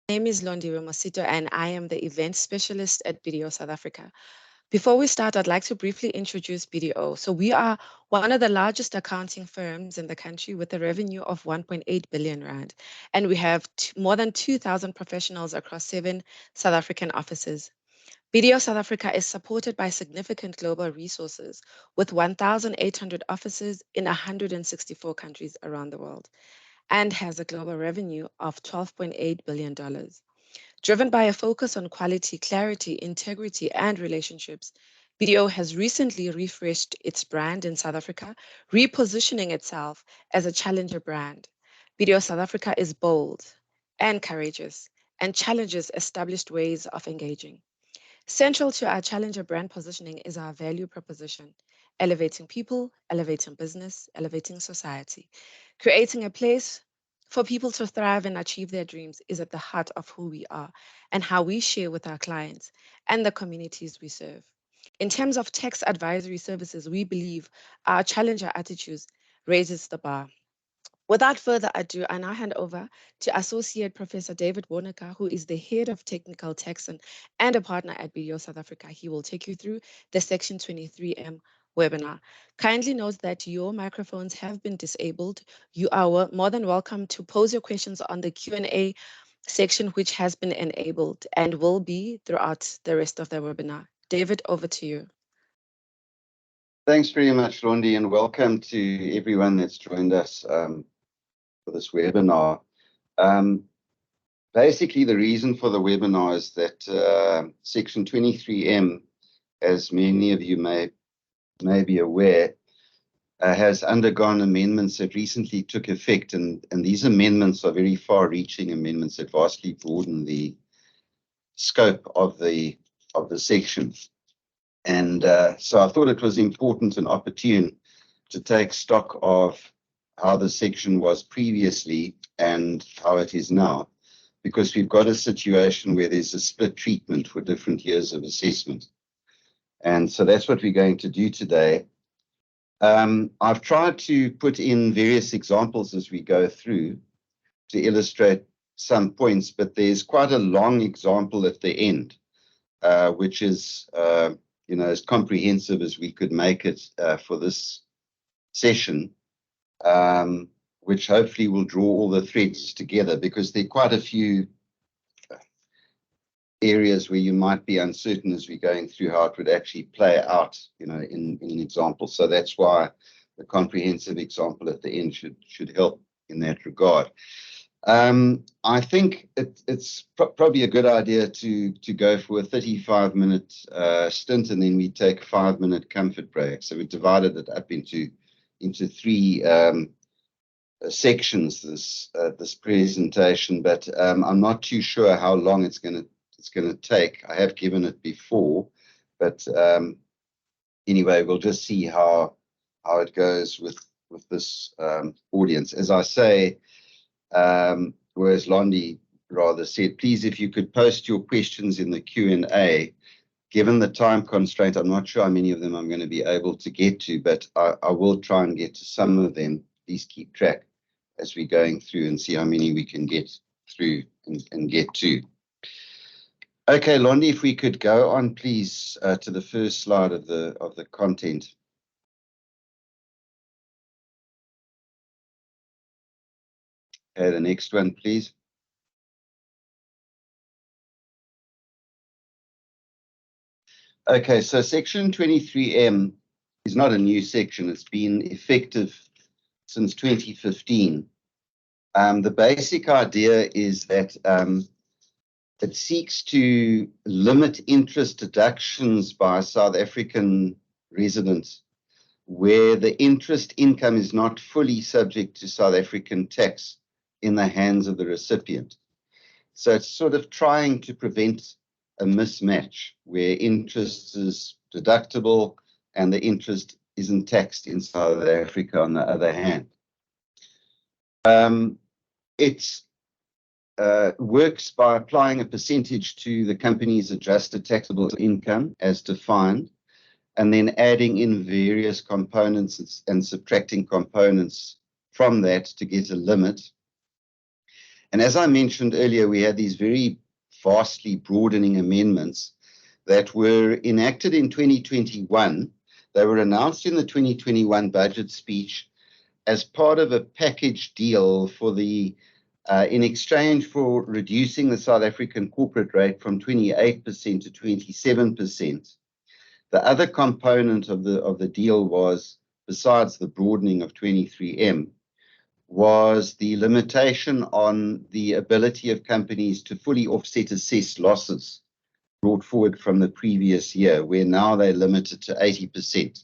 My name is Londiwe Mosito, and I am the event specialist at BDO South Africa. Before we start, I'd like to briefly introduce BDO. So we are one of the largest accounting firms in the country with a revenue of 1.8 billion rand. And we have more than 2,000 professionals across 7 South African offices. BDO South Africa is supported by significant global resources with 1,800 offices in 164 countries around the world and has a global revenue of $12.8 billion. Driven by a focus on quality, clarity, integrity, and relationships, BDO has recently refreshed its brand in South Africa, repositioning itself as a challenger brand. BDO South Africa is bold and courageous and challenges established ways of engaging. Central to our challenger brand positioning is our value proposition, elevating people, elevating business, elevating society. Creating a place for people to thrive and achieve their dreams is at the heart of who we are and how we share with our clients and the communities we serve. In terms of tax advisory services, we believe our challenger attitudes raises the bar. Without further ado, I now hand over to Associate Professor David Warneke, who is the Head of Technical Tax and a partner at BDO South Africa. He will take you through the Section 23M webinar. Kindly note that your microphones have been disabled. You are more than welcome to pose your questions on the Q&A section, which has been enabled and will be throughout the rest of the webinar. David, over to you. Thanks very much, Londi, and welcome to everyone that's joined us for this webinar. Basically, the reason for the webinar is that Section 23M, as many of you may be aware, has undergone amendments that recently took effect, and these amendments are very far-reaching amendments that vastly broaden the scope of the section. And so I thought it was important and opportune to take stock of how the section was previously and how it is now, because we've got a situation where there's a split treatment for different years of assessment. And so that's what we're going to do today. I've tried to put in various examples as we go through to illustrate some points, but there's quite a long example at the end, which is as comprehensive as we could make it for this session, which hopefully will draw all the threads together, because there are quite a few areas where you might be uncertain as we're going through how it would actually play out, in an example. So that's why the comprehensive example at the end should help in that regard. I think it's probably a good idea to go for a 35-minute stint, and then we take a 5-minute comfort break. So we divided it up into 3 sections, this presentation, but I'm not too sure how long it's going to take. I have given it before, but anyway, we'll just see how it goes with this audience. As I say, whereas Londi rather said, please, if you could post your questions in the Q&A. Given the time constraint, I'm not sure how many of them I'm going to be able to get to, but I will try and get to some of them. Please keep track as we're going through and see how many we can get through and get to. Okay, Londi, if we could go on, please, to the first slide of the content. Okay, the next one, please. Okay, so Section 23M is not a new section. It's been effective since 2015. The basic idea is that it seeks to limit interest deductions by South African residents where the interest income is not fully subject to South African tax in the hands of the recipient. So it's sort of trying to prevent a mismatch where interest is deductible and the interest isn't taxed in South Africa on the other hand. It works by applying a percentage to the company's adjusted taxable income as defined, and then adding in various components and subtracting components from that to get a limit. And as I mentioned earlier, we had these very vastly broadening amendments that were enacted in 2021. They were announced in the 2021 budget speech as part of a package deal for the in exchange for reducing the South African corporate rate from 28% to 27%. The other component of the deal was, besides the broadening of 23M, was the limitation on the ability of companies to fully offset assessed losses brought forward from the previous year, where now they're limited to 80%.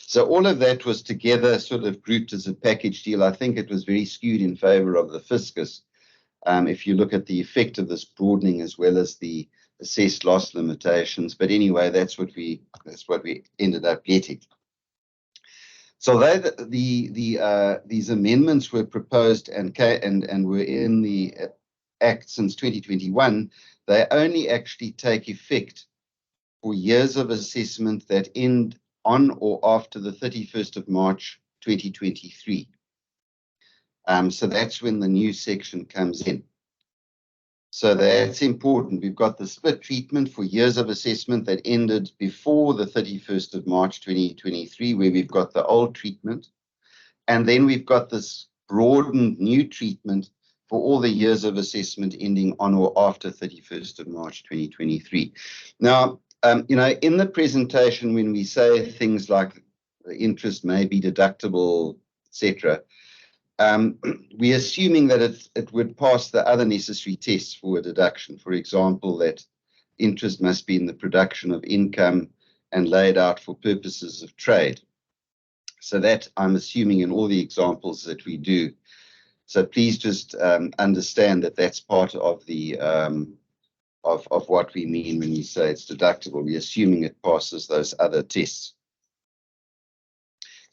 So all of that was together sort of grouped as a package deal. I think it was very skewed in favor of the fiscus. If you look at the effect of this broadening as well as the assessed loss limitations, but anyway, that's what we ended up getting. So these amendments were proposed and were in the Act since 2021. They only actually take effect for years of assessment that end on or after the 31st of March 2023. So that's when the new section comes in. So that's important. We've got the split treatment for years of assessment that ended before the 31st of March 2023, where we've got the old treatment. And then we've got this broadened new treatment for all the years of assessment ending on or after 31st of March 2023. Now, in the presentation, when we say things like the interest may be deductible, etc., we're assuming that it would pass the other necessary tests for a deduction. For example, that interest must be in the production of income and laid out for purposes of trade. So that I'm assuming in all the examples that we do. So please just understand that that's part of the of what we mean when we say it's deductible. We're assuming it passes those other tests.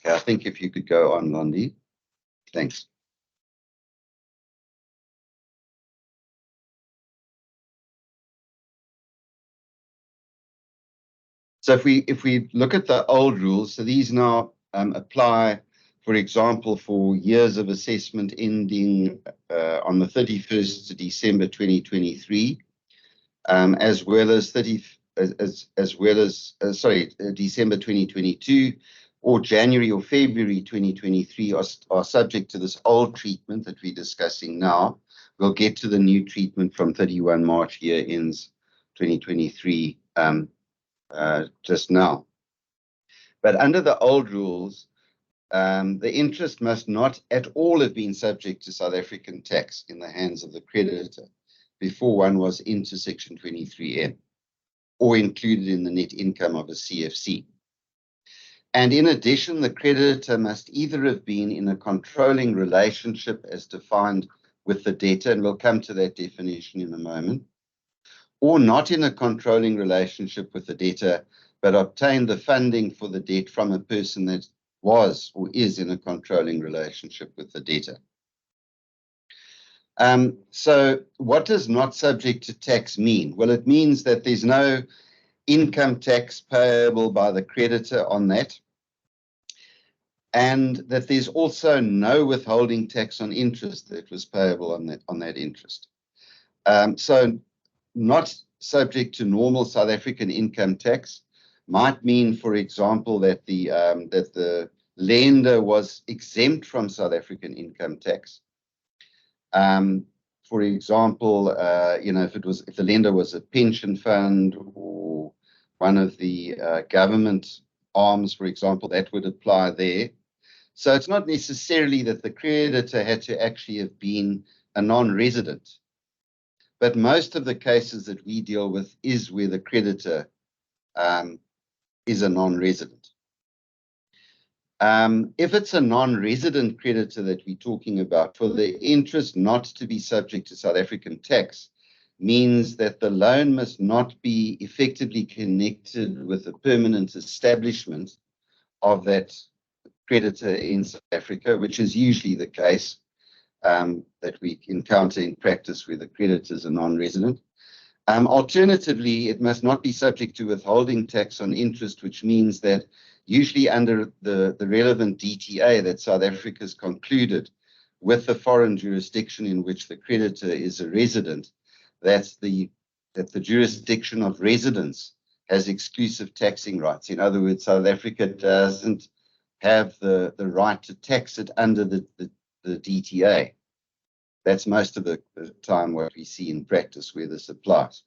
Okay, I think if you could go on, Londi. Thanks. So if we look at the old rules, so these now apply, for example, for years of assessment ending on the 31st of December 2023, as well as December 2022, or January or February 2023 are subject to this old treatment that we're discussing now. We'll get to the new treatment from 31 March year ends 2023 just now. But under the old rules, the interest must not at all have been subject to South African tax in the hands of the creditor before one was into Section 23M or included in the net income of a CFC. And in addition, the creditor must either have been in a controlling relationship as defined with the debtor, and we'll come to that definition in a moment, or not in a controlling relationship with the debtor, but obtained the funding for the debt from a person that was or is in a controlling relationship with the debtor. So what does not subject to tax mean? Well, it means that there's no income tax payable by the creditor on that, and that there's also no withholding tax on interest that was payable on that interest. So not subject to normal South African income tax might mean, for example, that the lender was exempt from South African income tax. For example, if the lender was a pension fund or one of the government arms, for example, that would apply there. So it's not necessarily that the creditor had to actually have been a non-resident. But most of the cases that we deal with is where the creditor is a non-resident. If it's a non-resident creditor that we're talking about, for the interest not to be subject to South African tax means that the loan must not be effectively connected with a permanent establishment of that creditor in South Africa, which is usually the case that we encounter in practice where the creditor is a non-resident. Alternatively, it must not be subject to withholding tax on interest, which means that usually under the relevant DTA that South Africa has concluded with the foreign jurisdiction in which the creditor is a resident, that the jurisdiction of residence has exclusive taxing rights. In other words, South Africa doesn't have the right to tax it under the DTA. That's most of the time what we see in practice where this applies.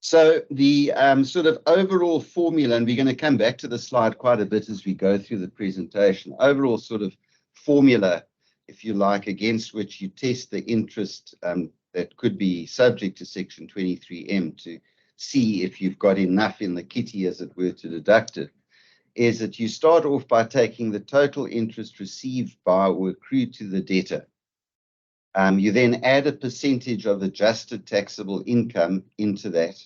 So the sort of overall formula, and we're going to come back to the slide quite a bit as we go through the presentation, overall sort of formula, if you like, against which you test the interest that could be subject to Section 23M to see if you've got enough in the kitty, as it were, to deduct it, is that you start off by taking the total interest received by or accrued to the debtor. You then add a percentage of adjusted taxable income into that,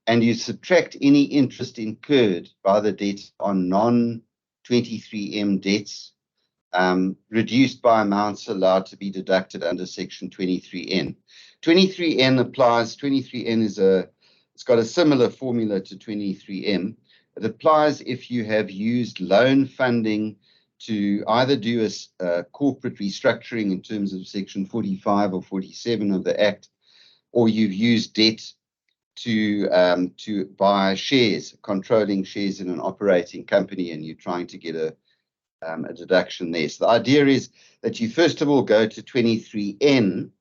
and you subtract any interest incurred by the debtor on non-23M debts, reduced by amounts allowed to be deducted under Section 23N. 23N applies. 23N it's got a similar formula to 23M. It applies if you have used loan funding to either do a corporate restructuring in terms of Section 45 or 47 of the Act, or you've used debt to buy shares, controlling shares in an operating company, and you're trying to get a deduction there. So the idea is that you first of all go to 23N,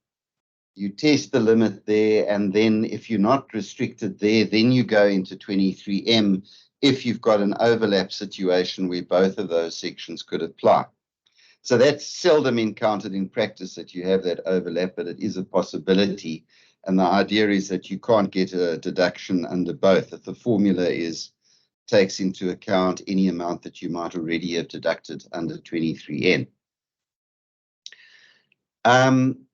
you test the limit there, and then if you're not restricted there, then you go into 23M if you've got an overlap situation where both of those sections could apply. So that's seldom encountered in practice that you have that overlap, but it is a possibility. And the idea is that you can't get a deduction under both, that the formula takes into account any amount that you might already have deducted under 23N.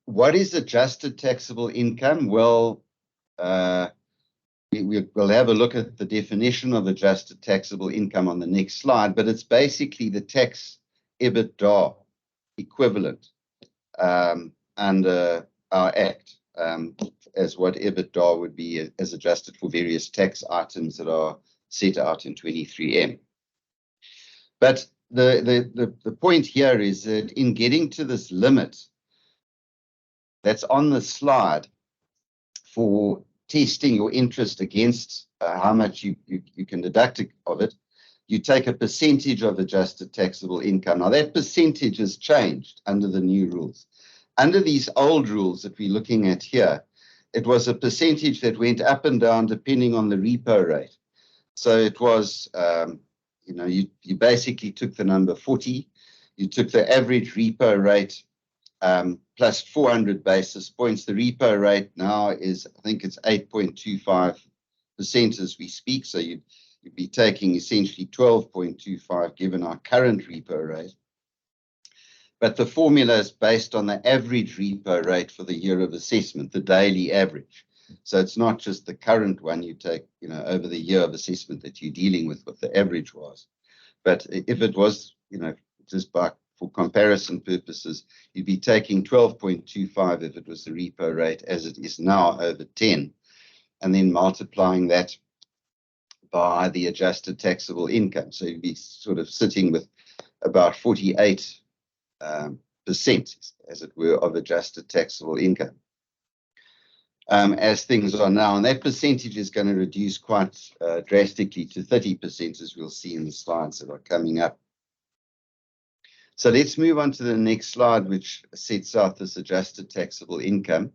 What is adjusted taxable income? Well, we'll have a look at the definition of adjusted taxable income on the next slide, but it's basically the tax EBITDA equivalent under our Act, as what EBITDA would be as adjusted for various tax items that are set out in 23M. But the point here is that in getting to this limit that's on the slide for testing your interest against how much you can deduct of it, you take a percentage of adjusted taxable income. Now, that percentage has changed under the new rules. Under these old rules that we're looking at here, it was a percentage that went up and down depending on the repo rate. So it was, you basically took the number 40, you took the average repo rate plus 400 basis points. The repo rate now is, I think it's 8.25% as we speak. So you'd be taking essentially 12.25 given our current repo rate. But the formula is based on the average repo rate for the year of assessment, the daily average. So it's not just the current one you take, over the year of assessment that you're dealing with what the average was. But if it was, just for comparison purposes, you'd be taking 12.25 if it was the repo rate as it is now over 10, and then multiplying that by the adjusted taxable income. So you'd be sort of sitting with about 48%, as it were, of adjusted taxable income. As things are now, and that percentage is going to reduce quite drastically to 30%, as we'll see in the slides that are coming up. So let's move on to the next slide, which sets out this adjusted taxable income.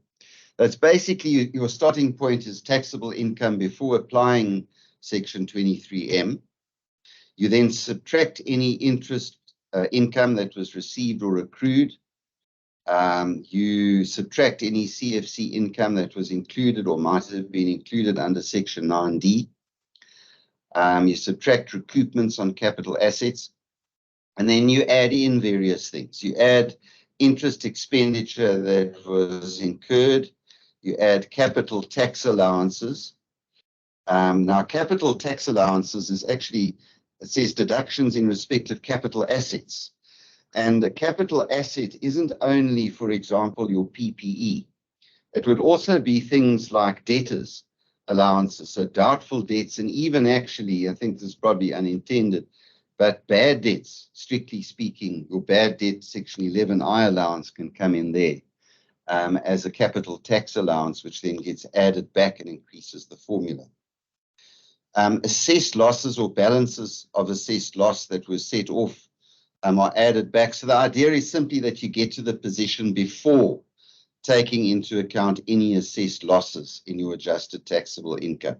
That's basically your starting point is taxable income before applying Section 23M. You then subtract any interest income that was received or accrued. You subtract any CFC income that was included or might have been included under Section 9D. You subtract recoupments on capital assets. And then you add in various things. You add interest expenditure that was incurred. You add capital tax allowances. Now, capital tax allowances is actually, it says deductions in respect of capital assets. And a capital asset isn't only, for example, your PPE. It would also be things like debtors allowances, so doubtful debts, and even actually, I think this is probably unintended, But bad debts, strictly speaking, your bad debt Section 11I allowance can come in there as a capital tax allowance, which then gets added back and increases the formula. Assessed losses or balances of assessed loss that were set off are added back. So the idea is simply that you get to the position before taking into account any assessed losses in your adjusted taxable income.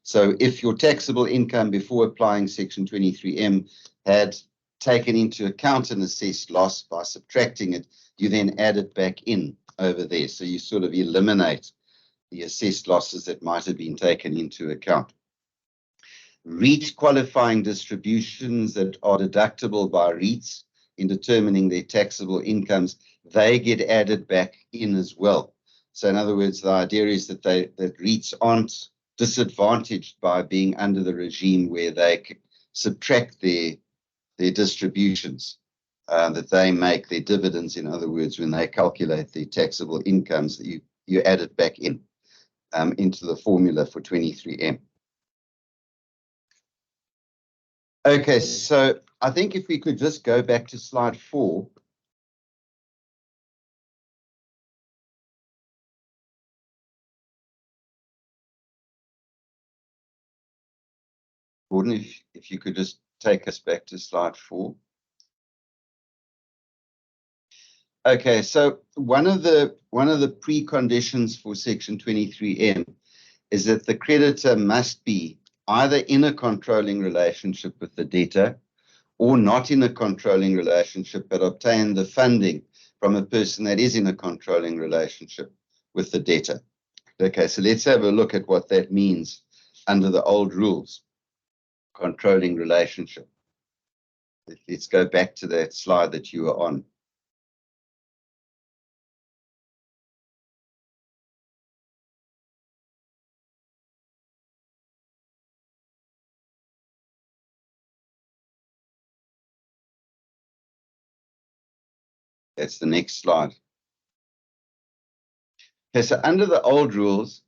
So if your taxable income before applying Section 23M had taken into account an assessed loss, by subtracting it, you then add it back in over there. So you sort of eliminate the assessed losses that might have been taken into account. REIT qualifying distributions that are deductible by REITs in determining their taxable incomes, they get added back in as well. So in other words, the idea is that REITs aren't disadvantaged by being under the regime where they subtract their distributions that they make, their dividends, in other words, when they calculate their taxable incomes, that you add it back in into the formula for 23M. Okay, so I think if we could just go back to slide 4. Gordon, if you could just take us back to slide 4. Okay, so one of the preconditions for Section 23M is that the creditor must be either in a controlling relationship with the debtor or not in a controlling relationship, but obtain the funding from a person that is in a controlling relationship with the debtor. Okay, so let's have a look at what that means under the old rules. Controlling relationship. Let's go back to that slide that you were on. That's the next slide. Okay, so under the old rules,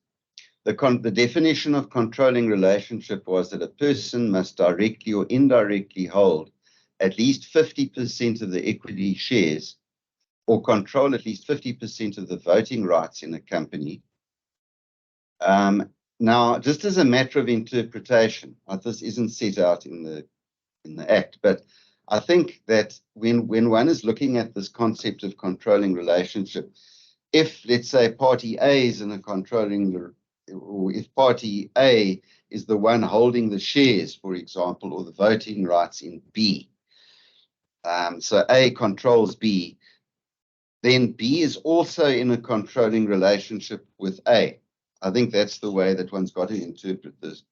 the definition of controlling relationship was that a person must directly or indirectly hold at least 50% of the equity shares or control at least 50% of the voting rights in a company. Now, just as a matter of interpretation, this isn't set out in the Act, but I think that when one is looking at this concept of controlling relationship, if, let's say, party A is in a controlling, or if party A is the one holding the shares, for example, or the voting rights in B, so A controls B, then B is also in a controlling relationship with A. I think that's the way that one's got to interpret this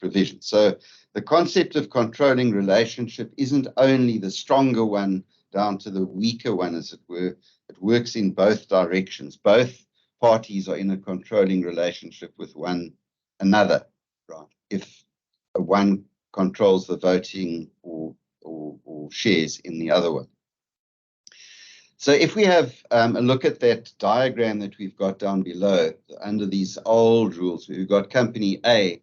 provision. So the concept of controlling relationship isn't only the stronger one down to the weaker one, as it were. It works in both directions. Both parties are in a controlling relationship with one another, right? If one controls the voting or shares in the other one. So if we have a look at that diagram that we've got down below, under these old rules, we've got company A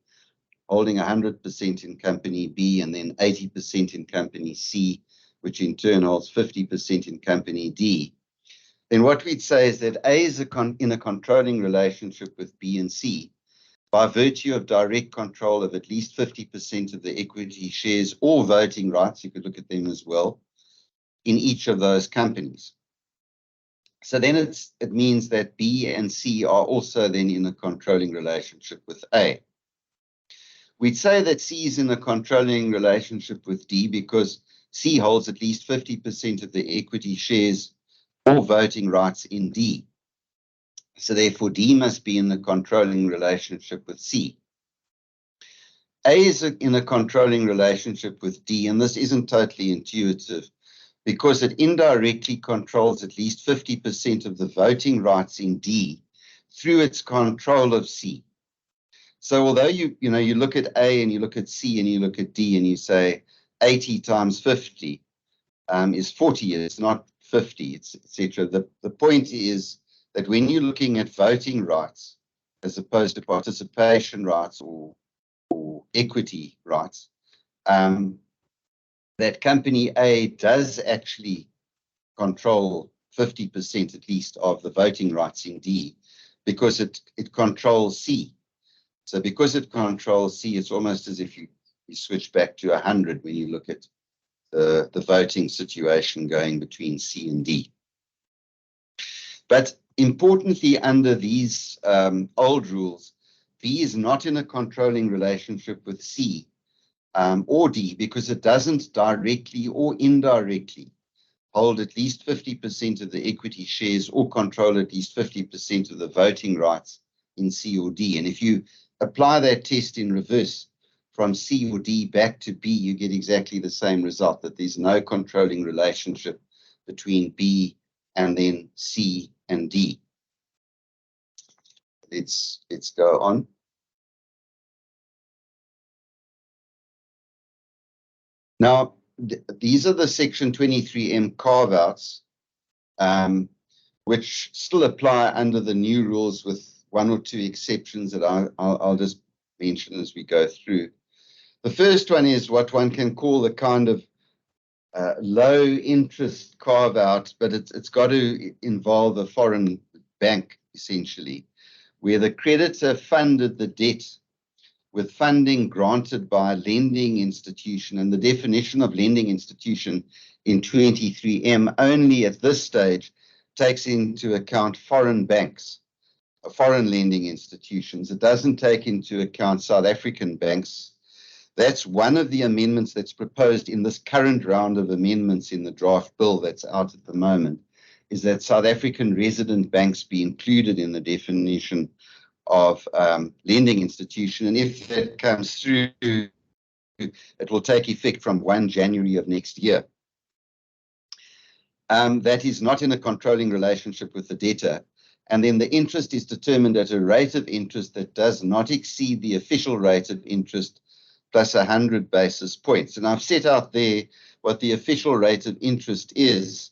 holding 100% in company B and then 80% in company C, which in turn holds 50% in company D. Then what we'd say is that A is in a controlling relationship with B and C by virtue of direct control of at least 50% of the equity shares or voting rights, you could look at them as well, in each of those companies. So then it means that B and C are also then in a controlling relationship with A. We'd say that C is in a controlling relationship with D because C holds at least 50% of the equity shares or voting rights in D. So therefore, D must be in a controlling relationship with C. A is in a controlling relationship with D, and this isn't totally intuitive, because it indirectly controls at least 50% of the voting rights in D through its control of C. So although you look at A and you look at C and you look at D and you say 80 times 50 is 40, it's not 50, etc. The point is that when you're looking at voting rights as opposed to participation rights or equity rights, that company A does actually control 50% at least of the voting rights in D, because it controls C. So because it controls C, it's almost as if you switch back to 100 when you look at the voting situation going between C and D. But importantly, under these old rules, B is not in a controlling relationship with C or D, because it doesn't directly or indirectly hold at least 50% of the equity shares or control at least 50% of the voting rights in C or D. And if you apply that test in reverse from C or D back to B, you get exactly the same result, that there's no controlling relationship between B and then C and D. Let's go on. Now, these are the Section 23M carve-outs, which still apply under the new rules with one or two exceptions that I'll just mention as we go through. The first one is what one can call the kind of low interest carve-out, but it's got to involve a foreign bank, essentially, where the creditor funded the debt with funding granted by a lending institution. And the definition of lending institution in 23M only at this stage takes into account foreign banks, foreign lending institutions. It doesn't take into account South African banks. That's one of the amendments that's proposed in this current round of amendments in the draft bill that's out at the moment, is that South African resident banks be included in the definition of lending institution. And if that comes through, it will take effect from 1 January of next year. That is not in a controlling relationship with the debtor. And then the interest is determined at a rate of interest that does not exceed the official rate of interest plus 100 basis points. And I've set out there what the official rate of interest is.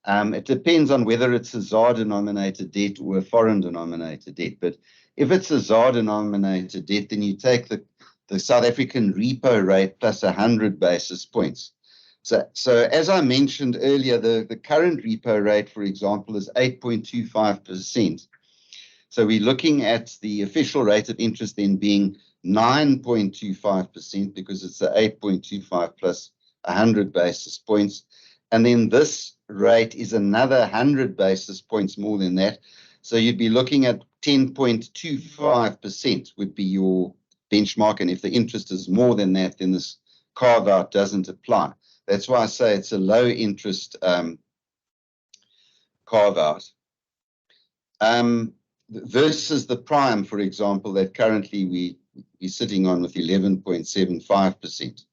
It depends on whether it's a ZAR-denominated debt or a foreign-denominated debt. But if it's a ZAR-denominated debt, then you take the South African repo rate plus 100 basis points. So as I mentioned earlier, the current repo rate, for example, is 8.25%. So we're looking at the official rate of interest then being 9.25%, because it's the 8.25 plus 100 basis points. And then this rate is another 100 basis points more than that. So you'd be looking at 10.25% would be your benchmark. And if the interest is more than that, then this carve-out doesn't apply. That's why I say it's a low interest carve-out. Versus the prime, for example, that currently we're sitting on with 11.75%.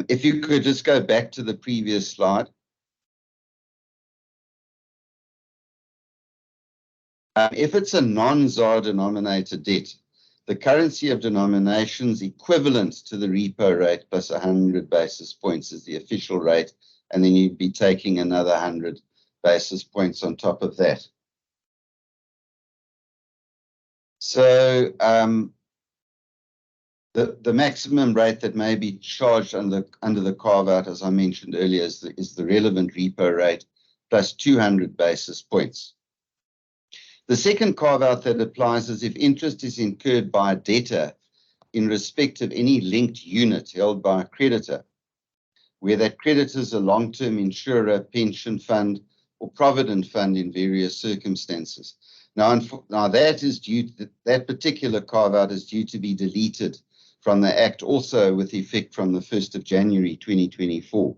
If you could just go back to the previous slide. If it's a non-ZAR denominated debt, the currency of denominations equivalent to the repo rate plus 100 basis points is the official rate, and then you'd be taking another 100 basis points on top of that. So the maximum rate that may be charged under the carve-out, as I mentioned earlier, is the relevant repo rate plus 200 basis points. The second carve-out that applies is if interest is incurred by a debtor in respect of any linked unit held by a creditor, where that creditor is a long-term insurer, pension fund, or provident fund in various circumstances. Now that particular carve-out is due to be deleted from the Act, also with effect from the 1st of January 2024.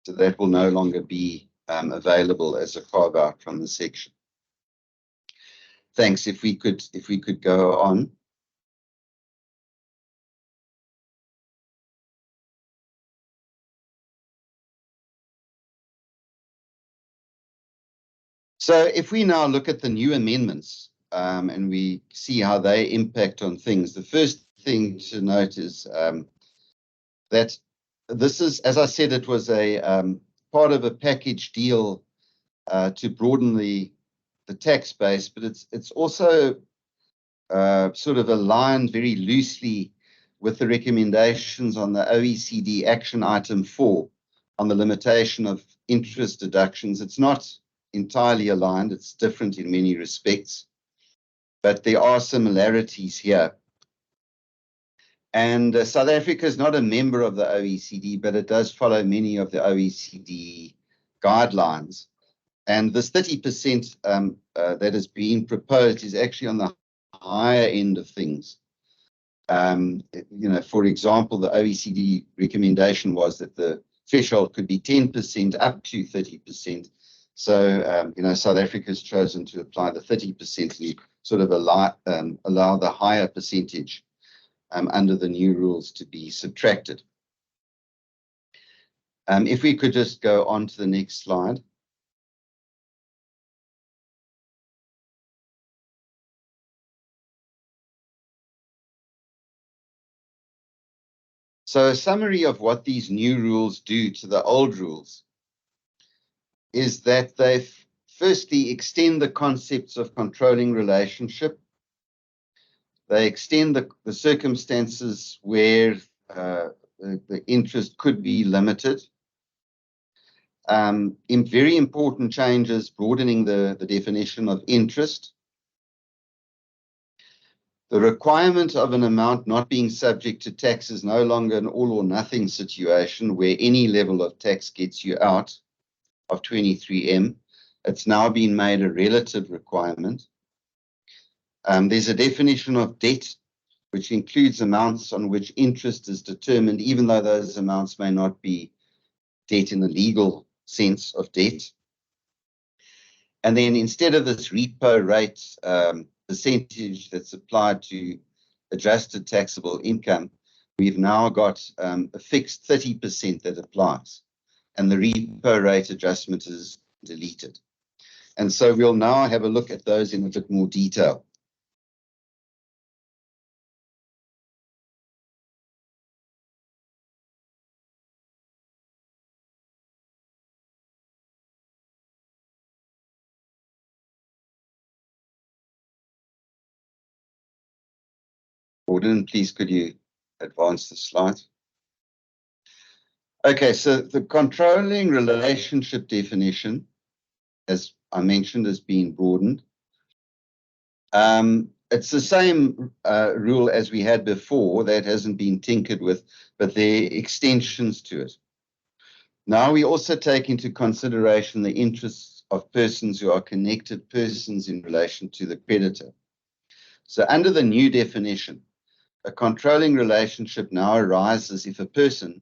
So that will no longer be available as a carve-out from the section. Thanks. If we could go on. So if we now look at the new amendments and we see how they impact on things, the first thing to note is that this is, as I said, it was a part of a package deal to broaden the tax base, but it's also sort of aligned very loosely with the recommendations on the OECD action item 4 on the limitation of interest deductions. It's not entirely aligned. It's different in many respects, but there are similarities here. And South Africa is not a member of the OECD, but it does follow many of the OECD guidelines. And this 30% that is being proposed is actually on the higher end of things. For example, the OECD recommendation was that the threshold could be 10% up to 30%. So, South Africa has chosen to apply the 30% to sort of allow the higher percentage under the new rules to be subtracted. If we could just go on to the next slide. So a summary of what these new rules do to the old rules is that they firstly extend the concepts of controlling relationship. They extend the circumstances where the interest could be limited. In very important changes, broadening the definition of interest. The requirement of an amount not being subject to tax is no longer an all or nothing situation where any level of tax gets you out of 23M. It's now been made a relative requirement. There's a definition of debt, which includes amounts on which interest is determined, even though those amounts may not be debt in the legal sense of debt. And then instead of this repo rate percentage that's applied to adjusted taxable income, we've now got a fixed 30% that applies, and the repo rate adjustment is deleted. And so we'll now have a look at those in a bit more detail. Gordon, please could you advance the slide? Okay, so the controlling relationship definition, as I mentioned, has been broadened. It's the same rule as we had before. That hasn't been tinkered with, but there are extensions to it. Now we also take into consideration the interests of persons who are connected persons in relation to the creditor. So under the new definition, a controlling relationship now arises if a person,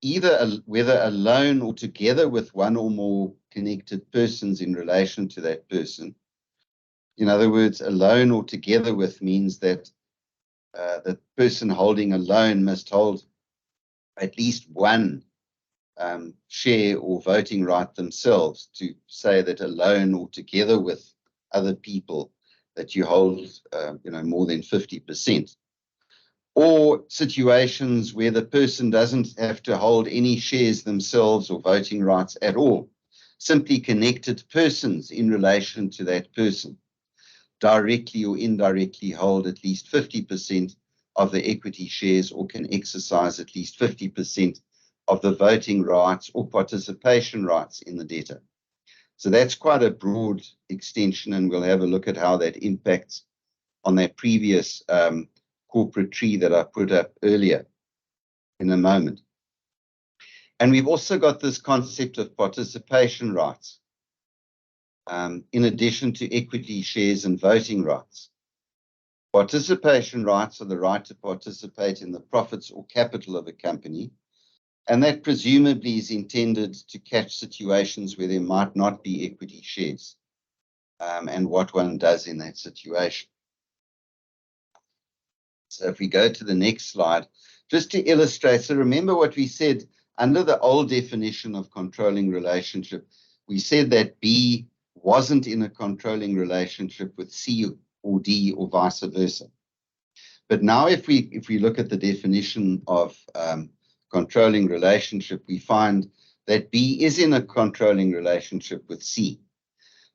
whether alone or together with one or more connected persons in relation to that person. In other words, alone or together with means that the person holding a loan must hold at least one share or voting right themselves to say that alone or together with other people that you hold more than 50%. Or situations where the person doesn't have to hold any shares themselves or voting rights at all, simply connected persons in relation to that person, directly or indirectly hold at least 50% of the equity shares or can exercise at least 50% of the voting rights or participation rights in the debtor. So that's quite a broad extension, and we'll have a look at how that impacts on that previous corporate tree that I put up earlier in a moment. And we've also got this concept of participation rights, in addition to equity shares and voting rights. Participation rights are the right to participate in the profits or capital of a company, and that presumably is intended to catch situations where there might not be equity shares, and what one does in that situation. So if we go to the next slide, just to illustrate, so remember what we said under the old definition of controlling relationship, we said that B wasn't in a controlling relationship with C or D or vice versa. But now if we look at the definition of controlling relationship, we find that B is in a controlling relationship with C,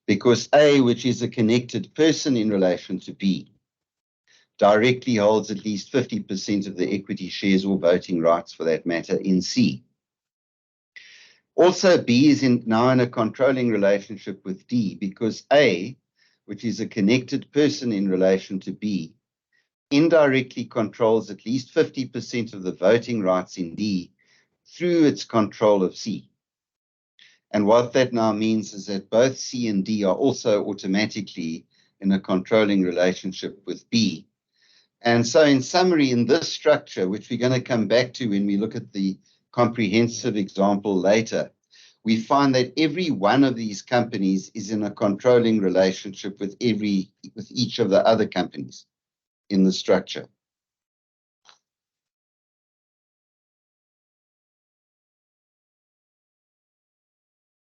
because A, which is a connected person in relation to B, directly holds at least 50% of the equity shares or voting rights for that matter in C. Also, B is now in a controlling relationship with D because A, which is a connected person in relation to B, indirectly controls at least 50% of the voting rights in D through its control of C. And what that now means is that both C and D are also automatically in a controlling relationship with B. And so in summary, in this structure, which we're going to come back to when we look at the comprehensive example later, we find that every one of these companies is in a controlling relationship with each of the other companies in the structure.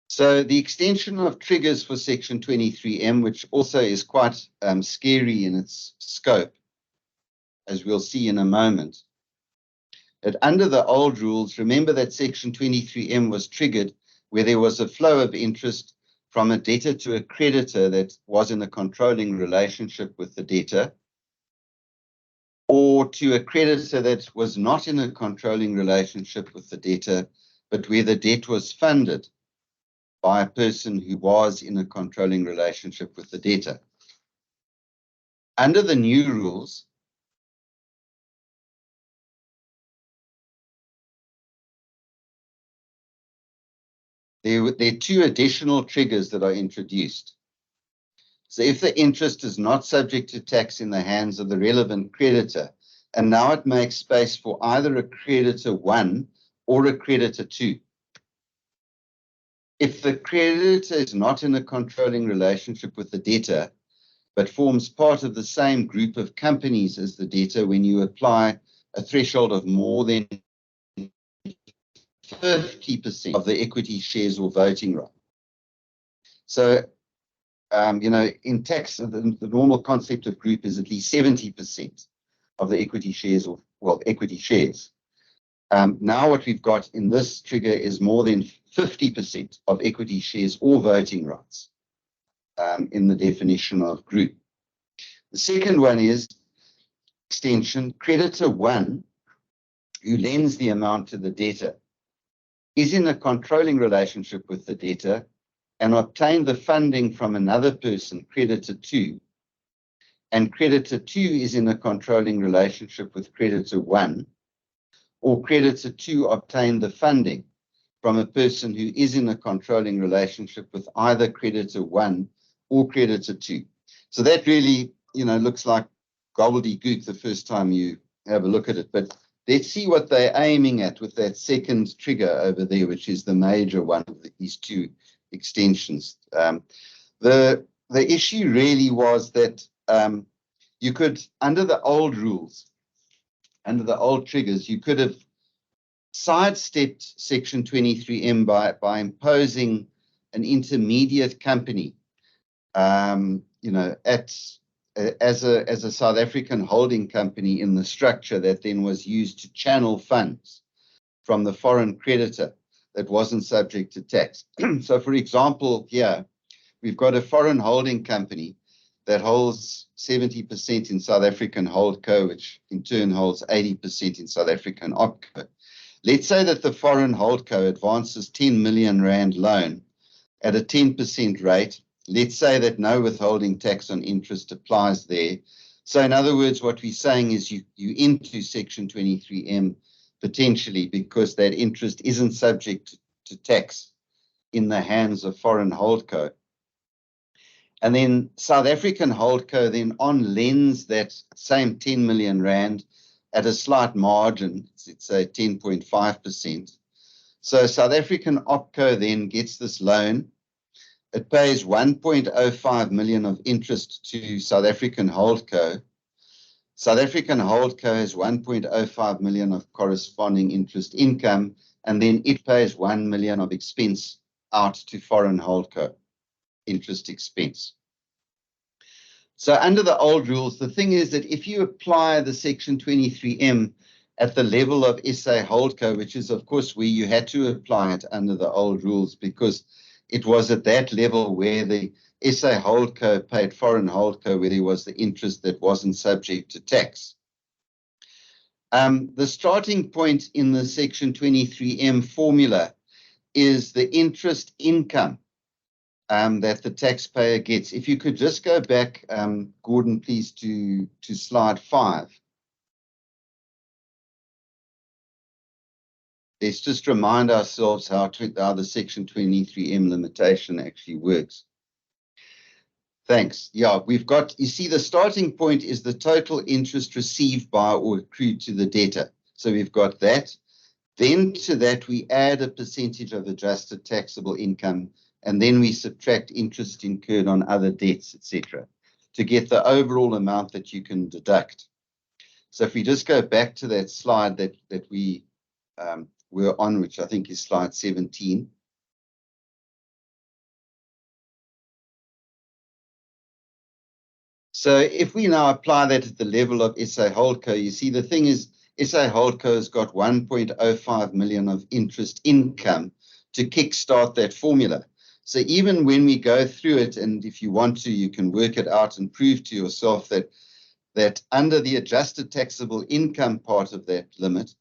So the extension of triggers for Section 23M, which also is quite scary in its scope, as we'll see in a moment. That under the old rules, remember that Section 23M was triggered where there was a flow of interest from a debtor to a creditor that was in a controlling relationship with the debtor, or to a creditor that was not in a controlling relationship with the debtor, but where the debt was funded by a person who was in a controlling relationship with the debtor. Under the new rules, there are two additional triggers that are introduced. So if the interest is not subject to tax in the hands of the relevant creditor, and now it makes space for either a creditor 1 or a creditor 2. If the creditor is not in a controlling relationship with the debtor, but forms part of the same group of companies as the debtor when you apply a threshold of more than 50% of the equity shares or voting right. So, in tax, the normal concept of group is at least 70% of the equity shares, or, well, equity shares. Now what we've got in this trigger is more than 50% of equity shares or voting rights in the definition of group. The second one is extension. Creditor 1, who lends the amount to the debtor, is in a controlling relationship with the debtor and obtained the funding from another person, creditor 2, and creditor 2 is in a controlling relationship with creditor 1, or creditor 2 obtained the funding from a person who is in a controlling relationship with either creditor 1 or creditor 2. So that really, looks like gobbledygook the first time you have a look at it. But let's see what they're aiming at with that second trigger over there, which is the major one of these two extensions. The issue really was that you could, under the old rules, under the old triggers, you could have sidestepped Section 23M by imposing an intermediate company, as a South African holding company in the structure that then was used to channel funds from the foreign creditor that wasn't subject to tax. So, for example, here we've got a foreign holding company that holds 70% in South African Holdco, which in turn holds 80% in South African OpCo. Let's say that the foreign Holdco advances 10 million rand loan at a 10% rate. Let's say that no withholding tax on interest applies there. So in other words, what we're saying is you into Section 23M potentially because that interest isn't subject to tax in the hands of foreign Holdco. And then South African Holdco then on-lends that same 10 million rand at a slight margin, let's say 10.5%. So South African OpCo then gets this loan. It pays 1.05 million of interest to South African Holdco. South African Holdco has 1.05 million of corresponding interest income, and then it pays 1 million of expense out to foreign Holdco, interest expense. So under the old rules, the thing is that if you apply the Section 23M at the level of SA Holdco, which is, of course, where you had to apply it under the old rules, because it was at that level where the SA holdco paid foreign holdco, where there was the interest that wasn't subject to tax. The starting point in the Section 23M formula is the interest income that the taxpayer gets. If you could just go back, Gordon, please, to slide 5. Let's just remind ourselves how the Section 23M limitation actually works. Thanks. Yeah, we've got, you see, the starting point is the total interest received by or accrued to the debtor. So we've got that. Then to that, we add a percentage of adjusted taxable income, and then we subtract interest incurred on other debts, etc., to get the overall amount that you can deduct. So if we just go back to that slide that we were on, which I think is slide 17. So if we now apply that at the level of SA Holdco, you see the thing is SA Holdco has got 1.05 million of interest income to kickstart that formula. So even when we go through it, and if you want to, you can work it out and prove to yourself that under the adjusted taxable income part of that limit,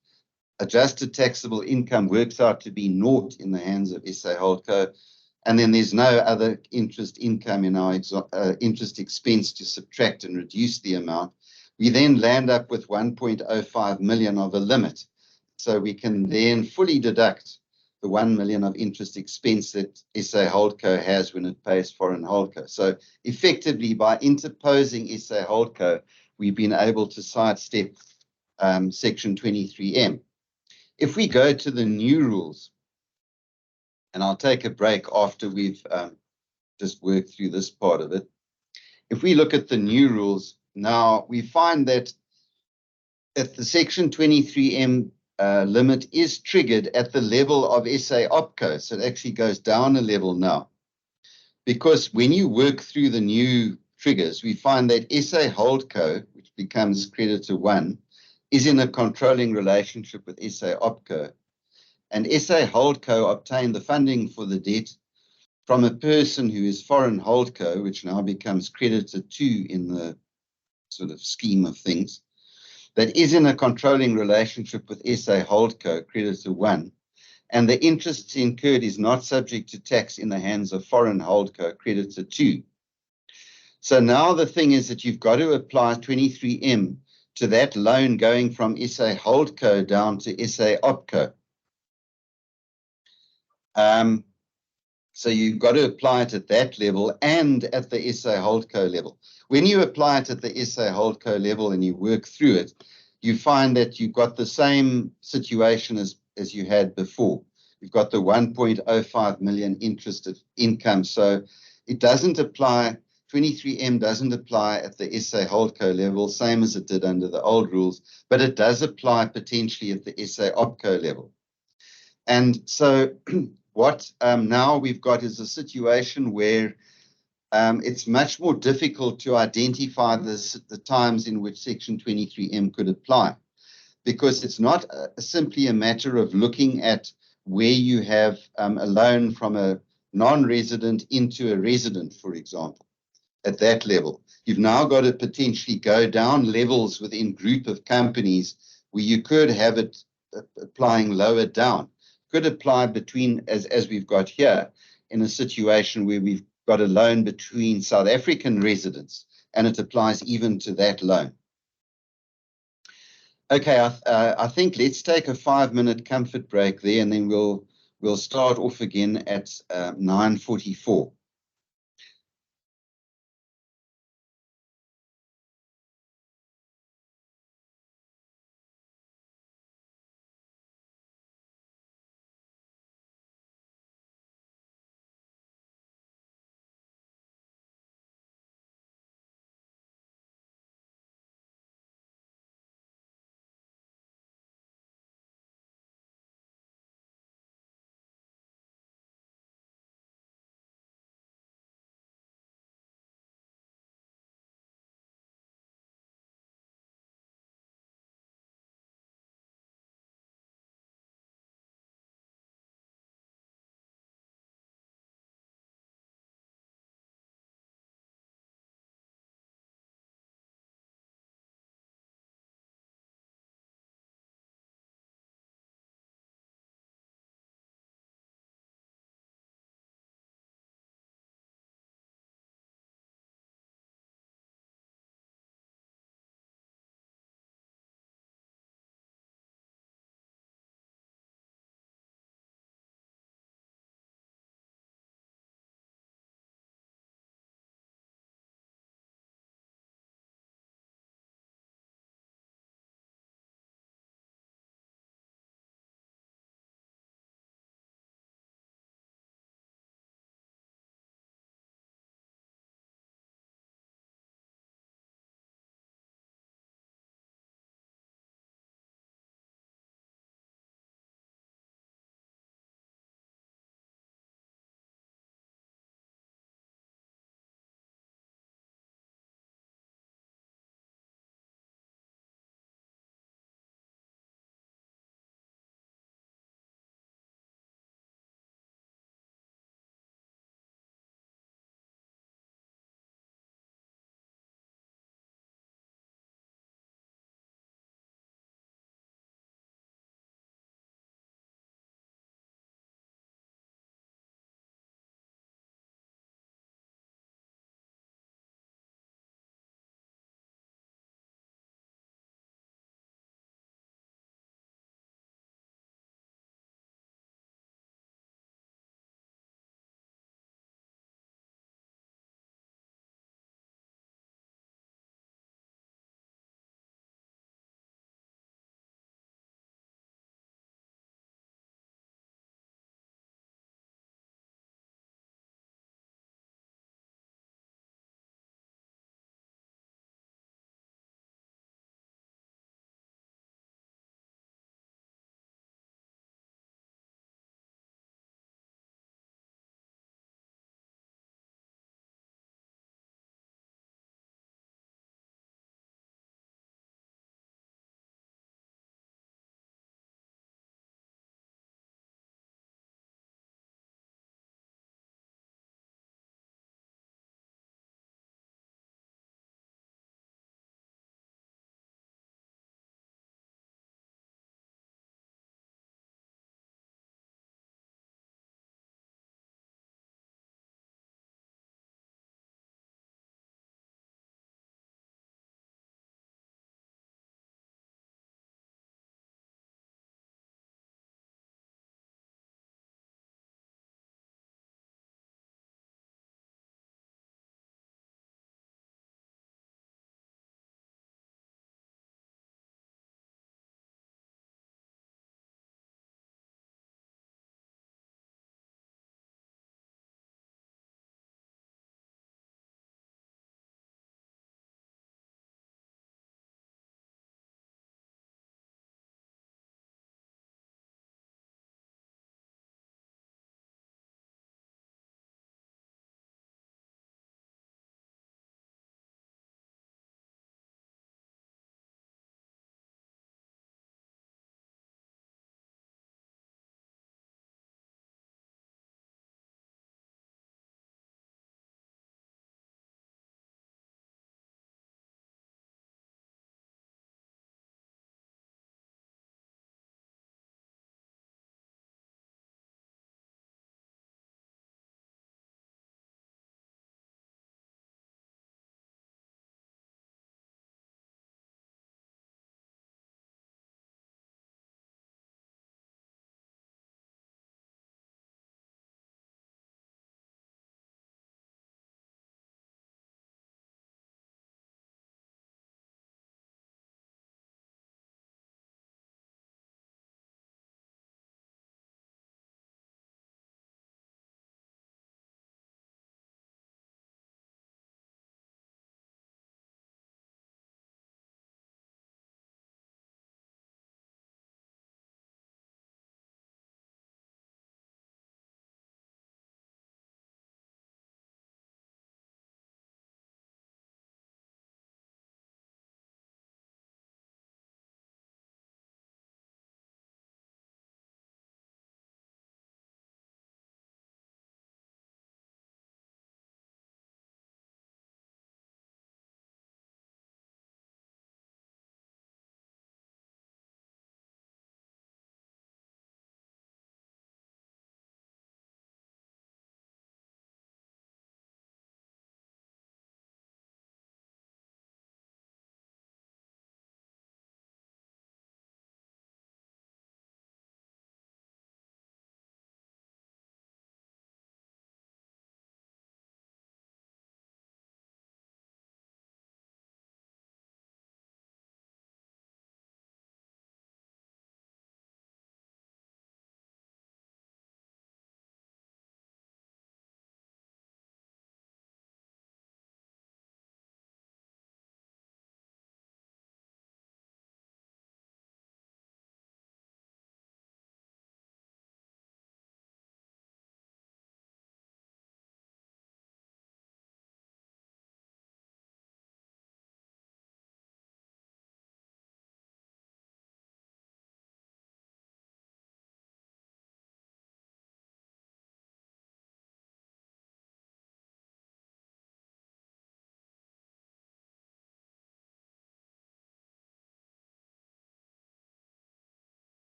adjusted taxable income works out to be naught in the hands of SA Holdco. And then there's no other interest income in our interest expense to subtract and reduce the amount. We then land up with 1.05 million of a limit. So we can then fully deduct the 1 million of interest expense that SA Holdco has when it pays foreign holdco. So effectively, by interposing SA Holdco, we've been able to sidestep Section 23M. If we go to the new rules, and I'll take a break after we've just worked through this part of it. If we look at the new rules, now we find that the Section 23M limit is triggered at the level of SA OPCO. So it actually goes down a level now. Because when you work through the new triggers, we find that SA Holdco, which becomes creditor 1, is in a controlling relationship with SA OPCO. And SA Holdco obtained the funding for the debt from a person who is foreign holdco, which now becomes creditor 2 in the sort of scheme of things, that is in a controlling relationship with SA Holdco, creditor 1, and the interest incurred is not subject to tax in the hands of foreign holdco, creditor 2. So now the thing is that you've got to apply 23M to that loan going from SA Holdco down to SA OPCO. So you've got to apply it at that level and at the SA Holdco level. When you apply it at the SA Holdco level and you work through it, you find that you've got the same situation as you had before. You've got the 1.05 million interest of income. So it doesn't apply, 23M doesn't apply at the SA Holdco level, same as it did under the old rules, but it does apply potentially at the SA OPCO level. And so what now we've got is a situation where it's much more difficult to identify the times in which Section 23M could apply, because it's not simply a matter of looking at where you have a loan from a non-resident into a resident, for example, at that level. You've now got to potentially go down levels within group of companies where you could have it applying lower down. Could apply between, as we've got here, in a situation where we've got a loan between South African residents, and it applies even to that loan. Okay, I think let's take a 5-minute comfort break there, and then we'll start off again at 9:44.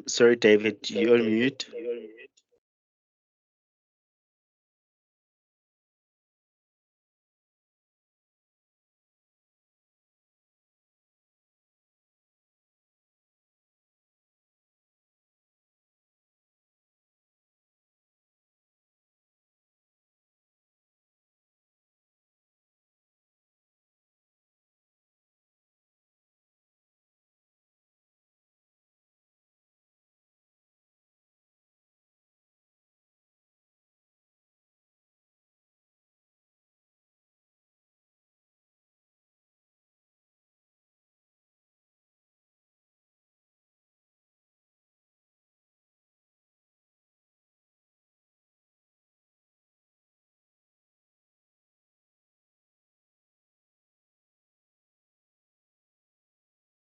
Sorry, David, you're on mute.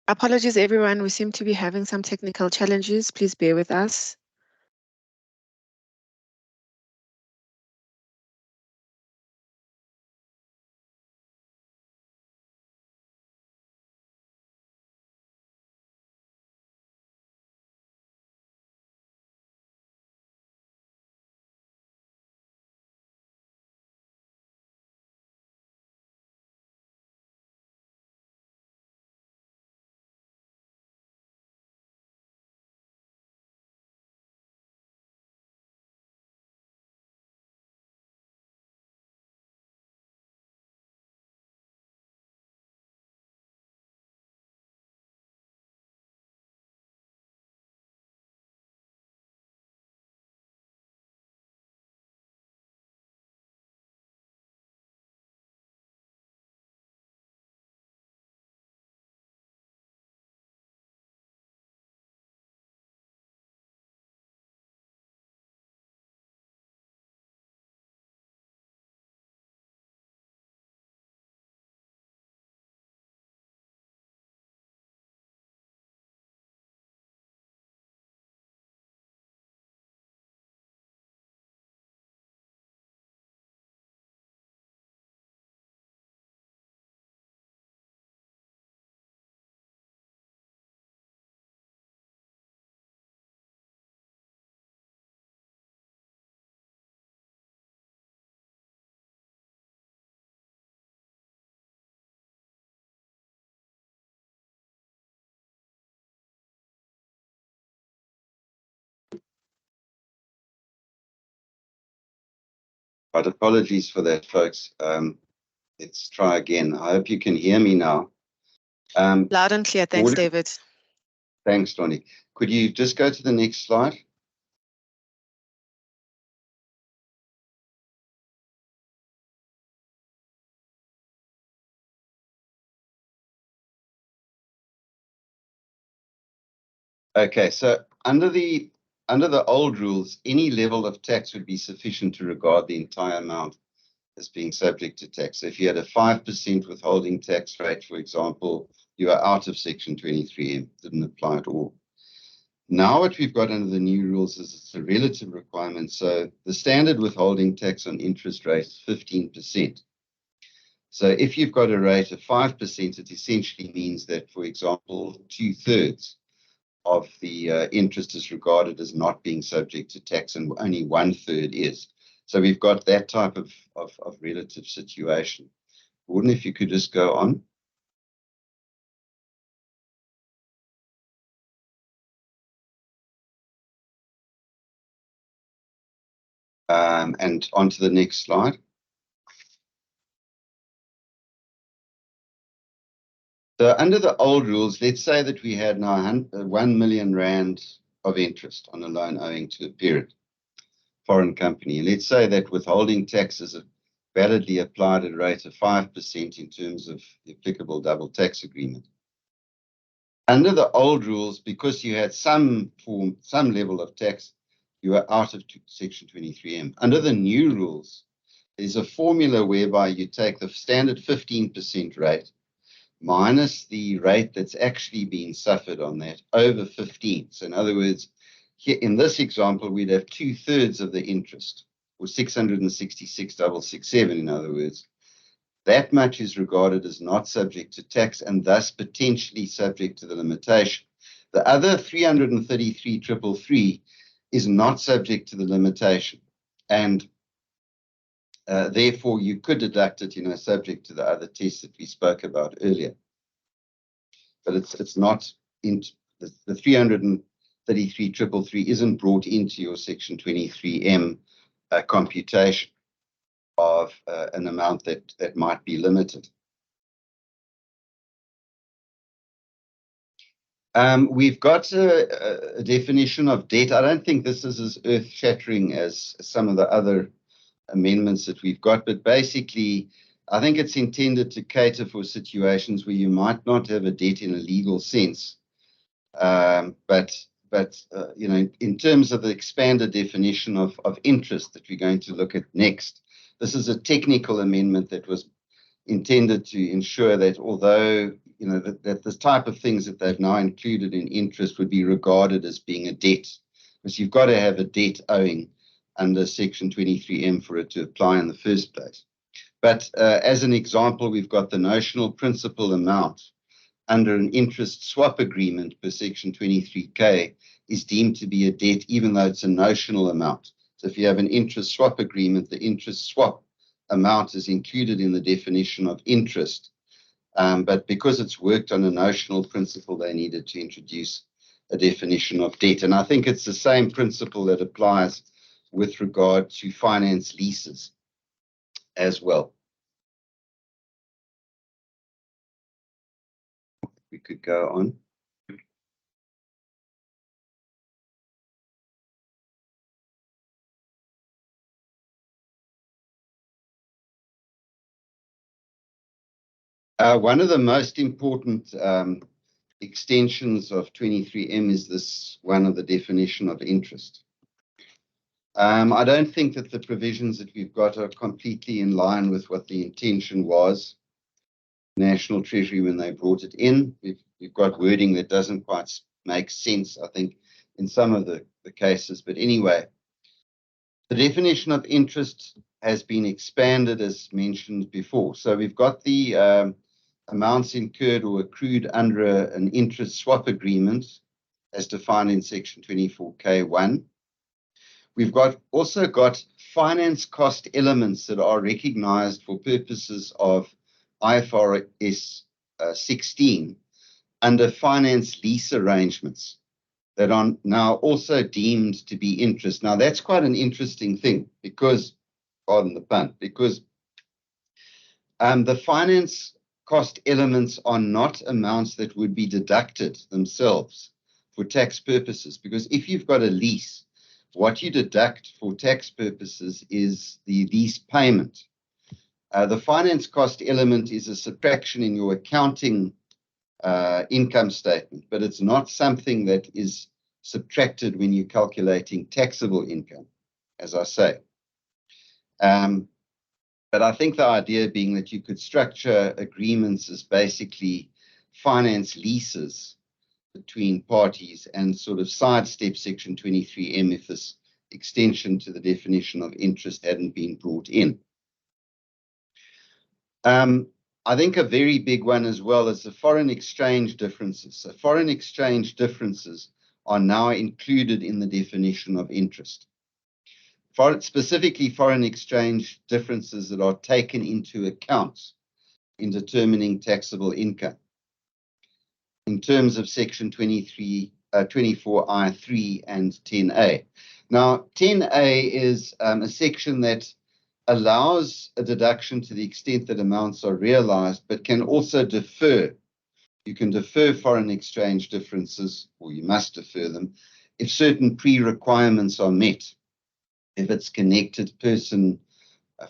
Apologies, everyone. We seem to be having some technical challenges. Please bear with us. But apologies for that, folks. Let's try again. I hope you can hear me now. Loud and clear. Thanks, David. Thanks, Ronnie. Could you just go to the next slide? Okay, so under the old rules, any level of tax would be sufficient to regard the entire amount as being subject to tax. So if you had a 5% withholding tax rate, for example, you are out of Section 23M, didn't apply at all. Now what we've got under the new rules is it's a relative requirement. So the standard withholding tax on interest rate is 15%. So if you've got a rate of 5%, it essentially means that, for example, 2/3 of the interest is regarded as not being subject to tax and only 1/3 is. So we've got that type of relative situation. Gordon, if you could just go on. And on to the next slide. So under the old rules, let's say that we had now 1 million rand of interest on a loan owing to a parent foreign company. Let's say that withholding taxes are validly applied at a rate of 5% in terms of the applicable double tax agreement. Under the old rules, because you had some level of tax, you are out of Section 23M. Under the new rules, there's a formula whereby you take the standard 15% rate minus the rate that's actually being suffered on that over 15. So in other words, here in this example, we'd have 2/3 of the interest, or 666,667 in other words. That much is regarded as not subject to tax and thus potentially subject to the limitation. The other 333,333 is not subject to the limitation, and therefore you could deduct it, subject to the other tests that we spoke about earlier. But it's not in the 333,333 isn't brought into your Section 23M computation of an amount that might be limited. We've got a definition of debt. I don't think this is as earth-shattering as some of the other amendments that we've got, but basically, I think it's intended to cater for situations where you might not have a debt in a legal sense, but in terms of the expanded definition of interest that we're going to look at next, this is a technical amendment that was intended to ensure that although that the type of things that they've now included in interest would be regarded as being a debt, because you've got to have a debt owing under Section 23M for it to apply in the first place. But as an example, we've got the notional principal amount under an interest swap agreement per Section 23K is deemed to be a debt, even though it's a notional amount. So if you have an interest swap agreement, the interest swap amount is included in the definition of interest. But because it's worked on a notional principle, they needed to introduce a definition of debt. And I think it's the same principle that applies with regard to finance leases as well. We could go on. One of the most important extensions of 23M is this one of the definition of interest. I don't think that the provisions that we've got are completely in line with what the intention was. National Treasury, when they brought it in, we've got wording that doesn't quite make sense, I think, in some of the cases. But anyway, the definition of interest has been expanded as mentioned before. So we've got the amounts incurred or accrued under an interest swap agreement as defined in Section 24K1. We've also got finance cost elements that are recognized for purposes of IFRS 16 under finance lease arrangements that are now also deemed to be interest. Now, that's quite an interesting thing because, pardon the pun, because the finance cost elements are not amounts that would be deducted themselves for tax purposes, because if you've got a lease, what you deduct for tax purposes is the lease payment. The finance cost element is a subtraction in your accounting income statement, but it's not something that is subtracted when you're calculating taxable income, as I say. But I think the idea being that you could structure agreements as basically finance leases between parties and sort of sidestep Section 23M if this extension to the definition of interest hadn't been brought in. I think a very big one as well is the foreign exchange differences. So foreign exchange differences are now included in the definition of interest. Specifically, foreign exchange differences that are taken into account in determining taxable income in terms of Section 24I3 and 10A. Now, 10A is a section that allows a deduction to the extent that amounts are realized, but can also defer. You can defer foreign exchange differences, or you must defer them, if certain pre-requirements are met. If it's connected person,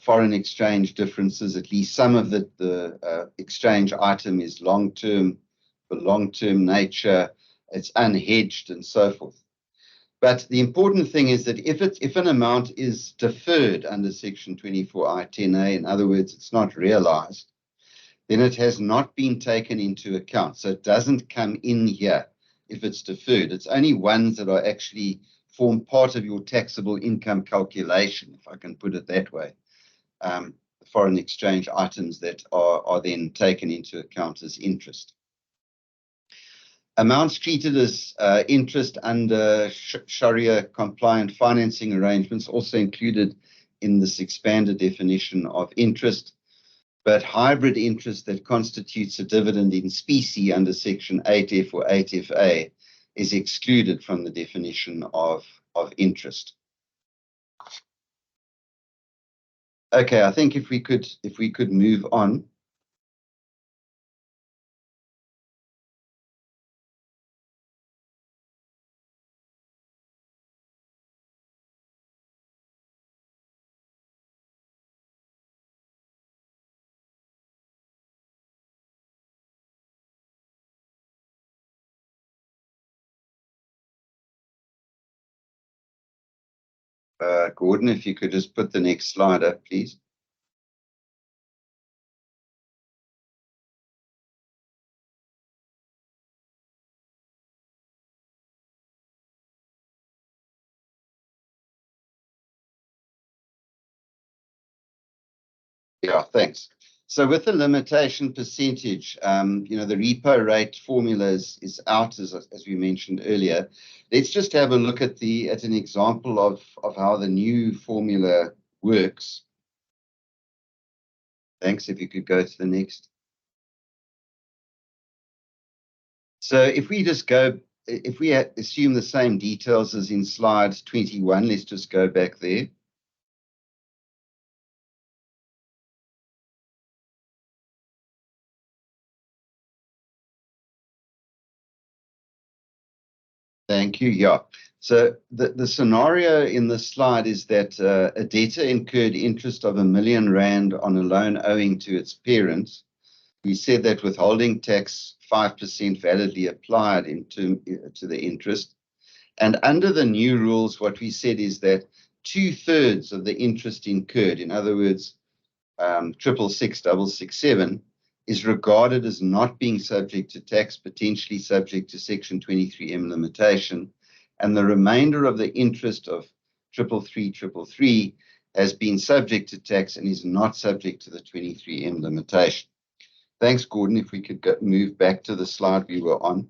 foreign exchange differences, at least some of the exchange item is long-term, for long-term nature, it's unhedged and so forth. But the important thing is that if an amount is deferred under Section 24I10A, in other words, it's not realized, then it has not been taken into account. So it doesn't come in here if it's deferred. It's only ones that are actually form part of your taxable income calculation, if I can put it that way. Foreign exchange items that are then taken into account as interest. Amounts treated as interest under Sharia compliant financing arrangements also included in this expanded definition of interest, but hybrid interest that constitutes a dividend in specie under Section 8F or 8FA is excluded from the definition of interest. Okay, I think if we could move on. Gordon, if you could just put the next slide up, please. Yeah, thanks. So with the limitation percentage, the repo rate formula is out, as we mentioned earlier. Let's just have a look at an example of how the new formula works. Thanks. If you could go to the next. So if we assume the same details as in slide 21, let's just go back there. Thank you. Yeah. So the scenario in this slide is that a debtor incurred interest of R1 million on a loan owing to its parents. We said that withholding tax 5% validly applied to the interest. And under the new rules, what we said is that 2/3 of the interest incurred, in other words, 666,667, is regarded as not being subject to tax, potentially subject to Section 23M limitation, and the remainder of the interest of 333 has been subject to tax and is not subject to the 23M limitation. Thanks, Gordon. If we could move back to the slide we were on,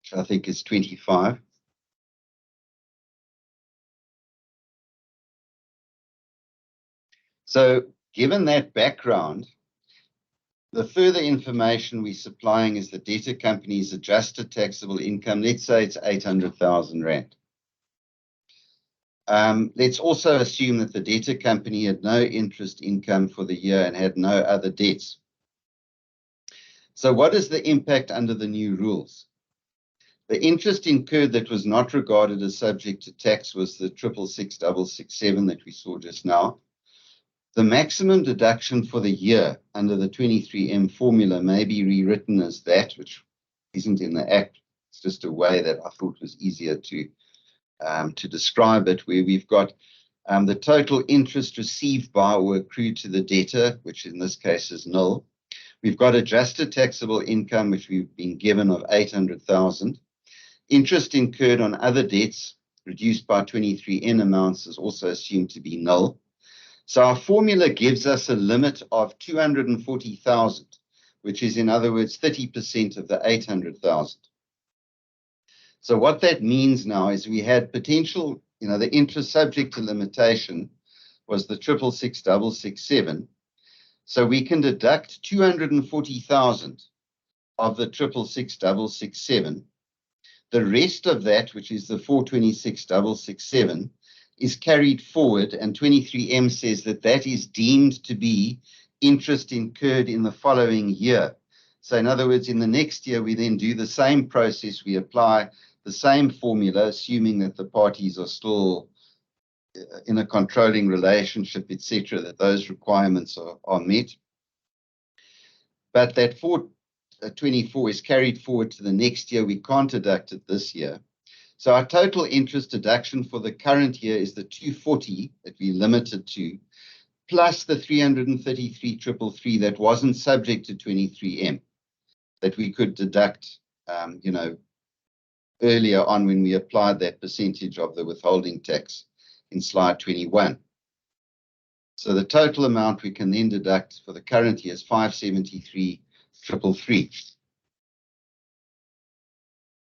which I think is 25. So given that background, the further information we're supplying is the debtor company's adjusted taxable income. Let's say it's 800,000 Rand. Let's also assume that the debtor company had no interest income for the year and had no other debts. So what is the impact under the new rules? The interest incurred that was not regarded as subject to tax was the 666,667 that we saw just now. The maximum deduction for the year under the 23M formula may be rewritten as that, which isn't in the Act. It's just a way that I thought was easier to describe it, where we've got the total interest received by or accrued to the debtor, which in this case is nil. We've got adjusted taxable income, which we've been given of 800,000. Interest incurred on other debts reduced by 23N amounts is also assumed to be nil. So our formula gives us a limit of 240,000, which is, in other words, 30% of the 800,000. So what that means now is we had potential, the interest subject to limitation was the 666,667. So we can deduct 240,000 of the 666,667. The rest of that, which is the 426,667, is carried forward, and 23M says that that is deemed to be interest incurred in the following year. So in other words, in the next year, we then do the same process. We apply the same formula, assuming that the parties are still in a controlling relationship, etc., that those requirements are met. But that 424 is carried forward to the next year. We can't deduct it this year. So our total interest deduction for the current year is the 240 that we limited to, plus the 333,333 that wasn't subject to 23M, that we could deduct, earlier on when we applied that percentage of the withholding tax in slide 21. So the total amount we can then deduct for the current year is 573,333.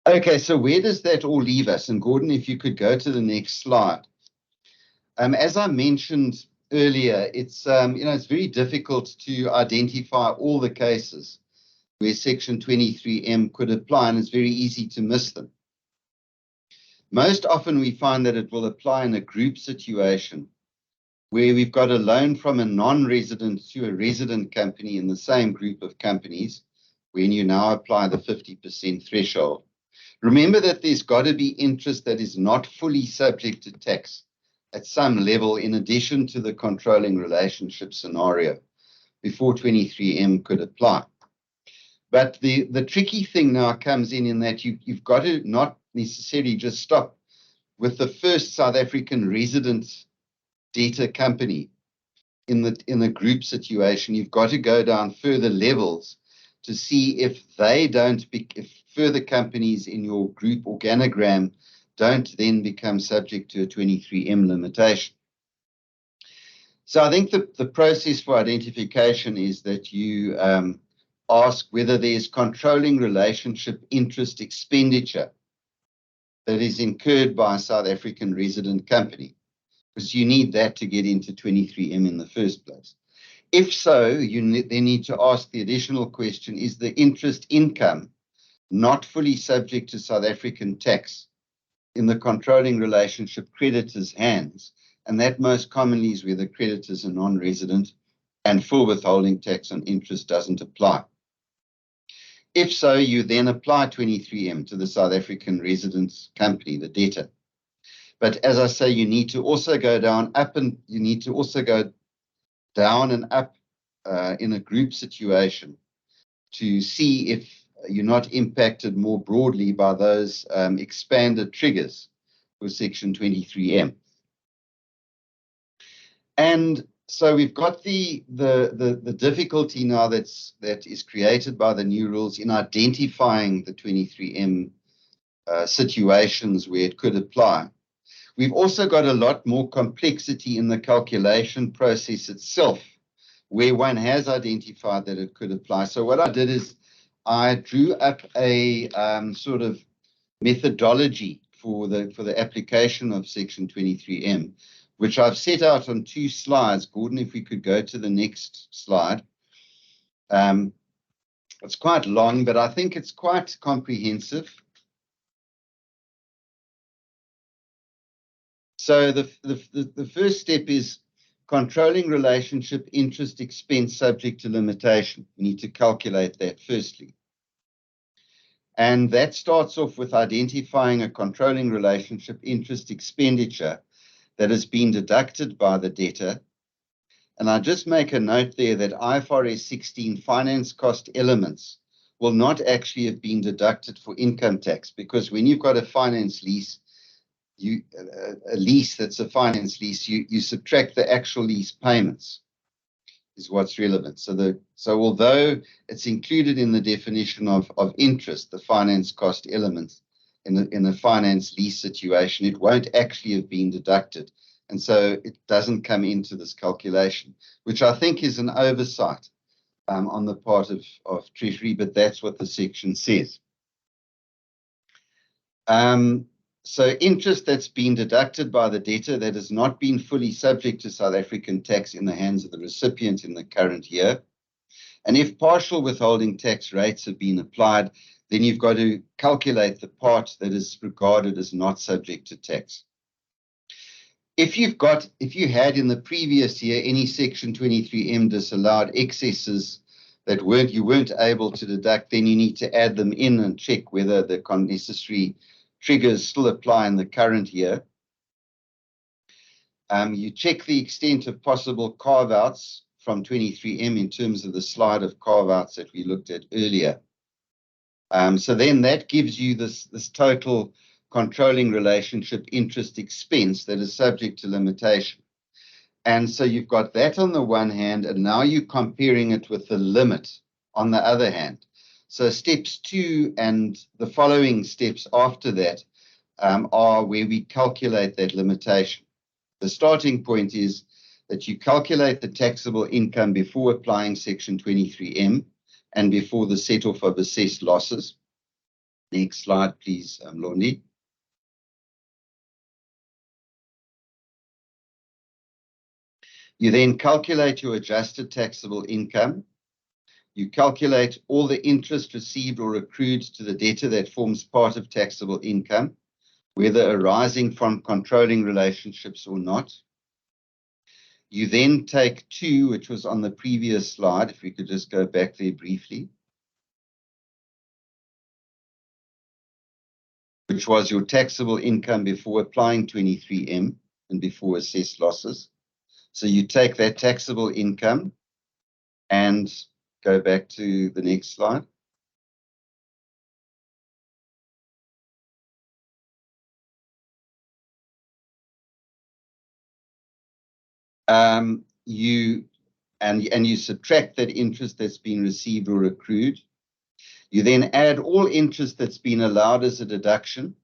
Okay, so where does that all leave us? And Gordon, if you could go to the next slide. As I mentioned earlier, it's it's very difficult to identify all the cases where Section 23M could apply, and it's very easy to miss them. Most often we find that it will apply in a group situation where we've got a loan from a non-resident to a resident company in the same group of companies, when you now apply the 50% threshold. Remember that there's got to be interest that is not fully subject to tax at some level in addition to the controlling relationship scenario before 23M could apply. But the tricky thing now comes in that you've got to not necessarily just stop with the first South African resident debtor company in a group situation. You've got to go down further levels to see if if further companies in your group organogram don't then become subject to a 23M limitation. So I think the process for identification is that you ask whether there's controlling relationship interest expenditure that is incurred by a South African resident company, because you need that to get into 23M in the first place. If so, you then need to ask the additional question, is the interest income not fully subject to South African tax in the controlling relationship creditor's hands? And that most commonly is where the creditors are non-resident and full withholding tax on interest doesn't apply. If so, you then apply 23M to the South African resident company, the debtor. But as I say, you need to also go down and up in a group situation to see if you're not impacted more broadly by those expanded triggers for Section 23M. And so we've got the difficulty now that is created by the new rules in identifying the 23M situations where it could apply. We've also got a lot more complexity in the calculation process itself, where one has identified that it could apply. So what I did is I drew up a sort of methodology for the application of Section 23M, which I've set out on 2 slides. Gordon, if we could go to the next slide. It's quite long, but I think it's quite comprehensive. So the first step is controlling relationship interest expense subject to limitation. You need to calculate that firstly. And that starts off with identifying a controlling relationship interest expenditure that has been deducted by the debtor. And I just make a note there that IFRS 16 finance cost elements will not actually have been deducted for income tax, because when you've got a finance lease, a lease that's a finance lease, you subtract the actual lease payments is what's relevant. So although it's included in the definition of interest, the finance cost elements in a finance lease situation, it won't actually have been deducted. And so it doesn't come into this calculation, which I think is an oversight on the part of Treasury, but that's what the section says. So interest that's been deducted by the debtor that has not been fully subject to South African tax in the hands of the recipient in the current year. And if partial withholding tax rates have been applied, then you've got to calculate the part that is regarded as not subject to tax. If you had in the previous year any Section 23M disallowed excesses that you weren't able to deduct, then you need to add them in and check whether the necessary triggers still apply in the current year. You check the extent of possible carve-outs from 23M in terms of the slide of carve-outs that we looked at earlier. So then that gives you this total controlling relationship interest expense that is subject to limitation. And so you've got that on the one hand, and now you're comparing it with the limit on the other hand. So steps 2 and the following steps after that are where we calculate that limitation. The starting point is that you calculate the taxable income before applying Section 23M and before the set-off of assessed losses. Next slide, please, Londi. You then calculate your adjusted taxable income. You calculate all the interest received or accrued to the debtor that forms part of taxable income, whether arising from controlling relationships or not. You then take 2, which was on the previous slide, if we could just go back there briefly, which was your taxable income before applying 23M and before assessed losses. So you take that taxable income and go back to the next slide. You subtract that interest that's been received or accrued. You then add all interest that's been allowed as a deduction,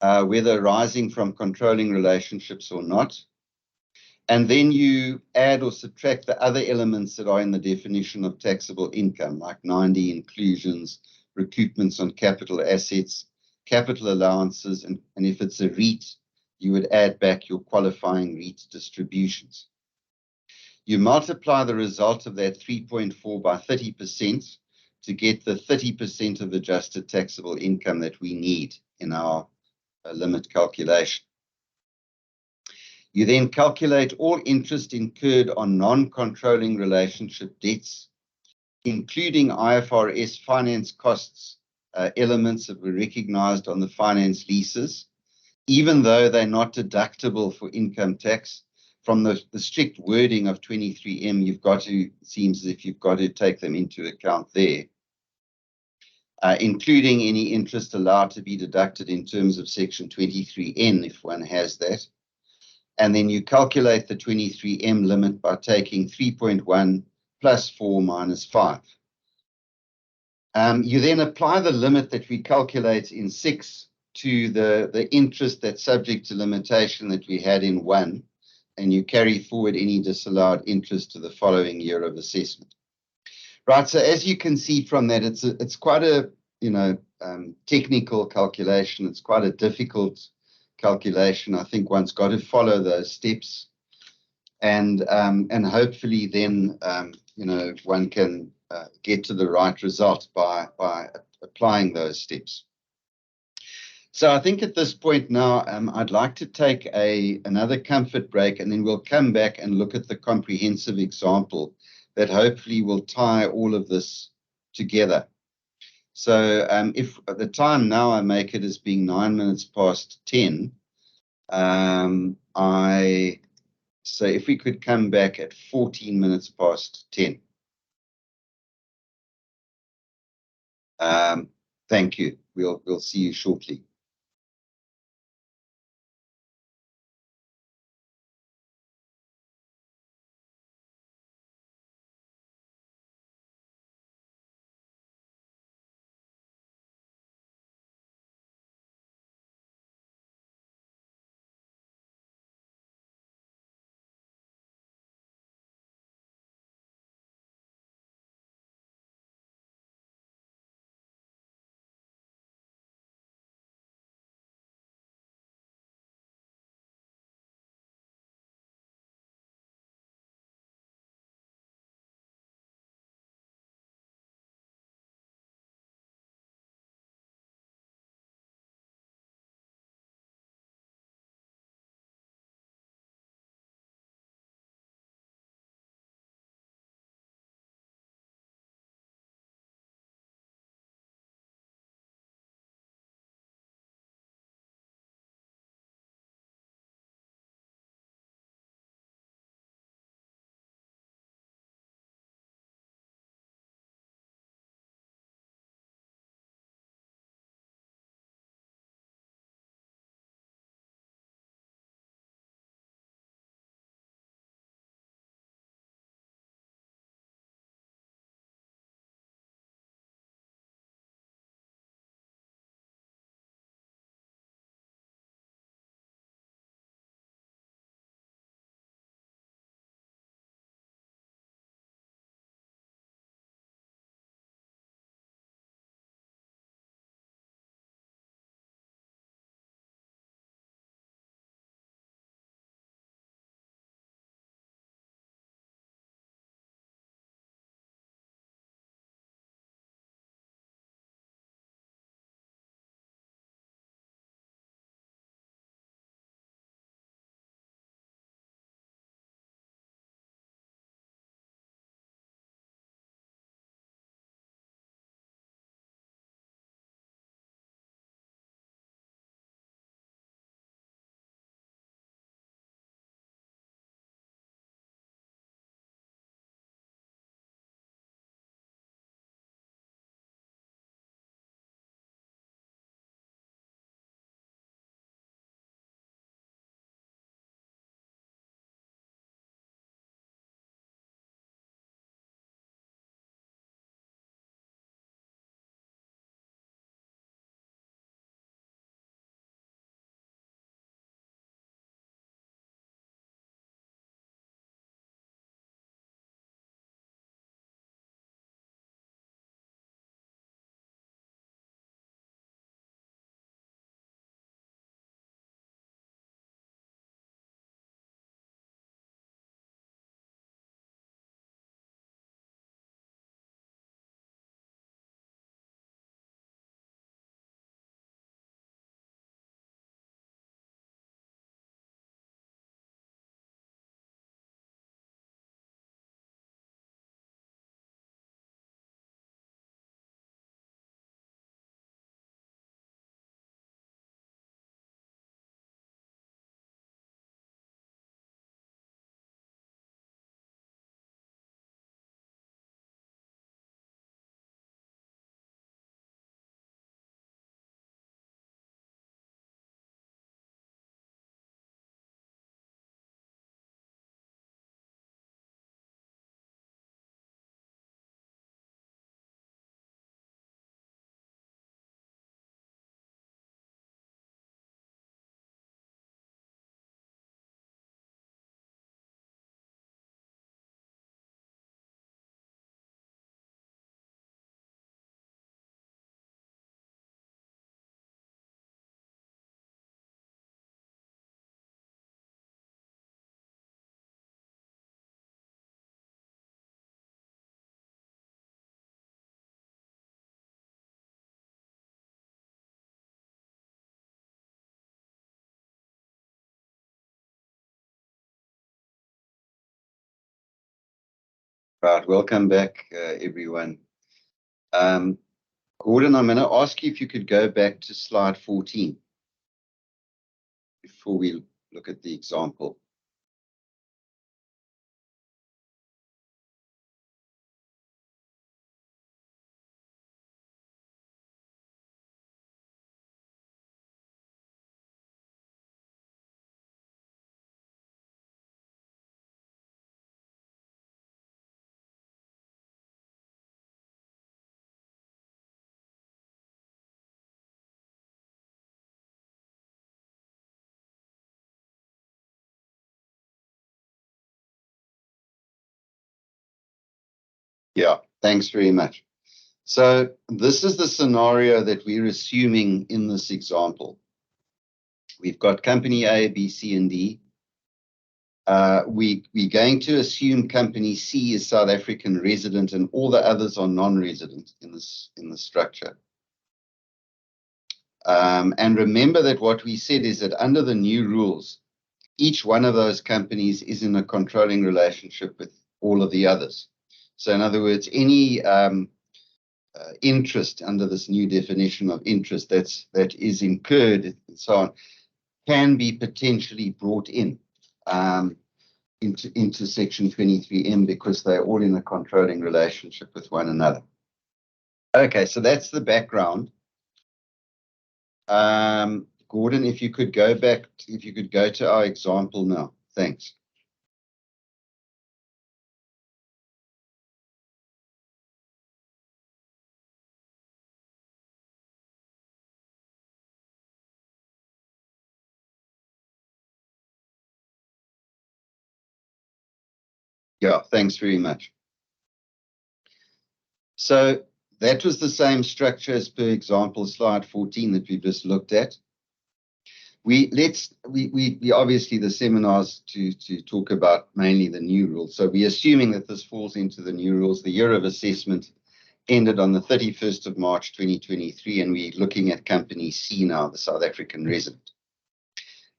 whether arising from controlling relationships or not. And then you add or subtract the other elements that are in the definition of taxable income, like 90 inclusions, recoupments on capital assets, capital allowances, and if it's a REIT, you would add back your qualifying REIT distributions. You multiply the result of that 3.4 by 30% to get the 30% of adjusted taxable income that we need in our limit calculation. You then calculate all interest incurred on non-controlling relationship debts, including IFRS finance costs, elements that were recognized on the finance leases, even though they're not deductible for income tax. From the strict wording of 23M, it seems as if you've got to take them into account there, including any interest allowed to be deducted in terms of Section 23N, if one has that. And then you calculate the 23M limit by taking 3.1 plus 4 minus 5. You then apply the limit that we calculate in 6 to the interest that's subject to limitation that we had in 1, and you carry forward any disallowed interest to the following year of assessment. Right, so as you can see from that, it's quite a technical calculation. It's quite a difficult calculation. I think one's got to follow those steps, and hopefully then one can get to the right result by applying those steps. So I think at this point now, I'd like to take another comfort break, and then we'll come back and look at the comprehensive example that hopefully will tie all of this together. So if at the time now I make it as being 9 minutes past 10, so if we could come back at 14 minutes past 10. Thank you. We'll see you shortly. Right, welcome back, everyone. Gordon, I'm going to ask you if you could go back to slide 14 before we look at the example. Yeah, thanks very much. So this is the scenario that we're assuming in this example. We've got company A, B, C, and D. We're going to assume company C is South African resident and all the others are non-resident in the structure. And remember that what we said is that under the new rules, each one of those companies is in a controlling relationship with all of the others. So in other words, any interest under this new definition of interest that is incurred and so on can be potentially brought in into section 23M because they're all in a controlling relationship with one another. Okay, so that's the background. Gordon, if you could go back, if you could go to our example now. Thanks. Yeah, thanks very much. So that was the same structure as per example slide 14 that we just looked at. We obviously the seminars to talk about mainly the new rules. So we're assuming that this falls into the new rules. The year of assessment ended on the 31st of March 2023, and we're looking at company C now, the South African resident.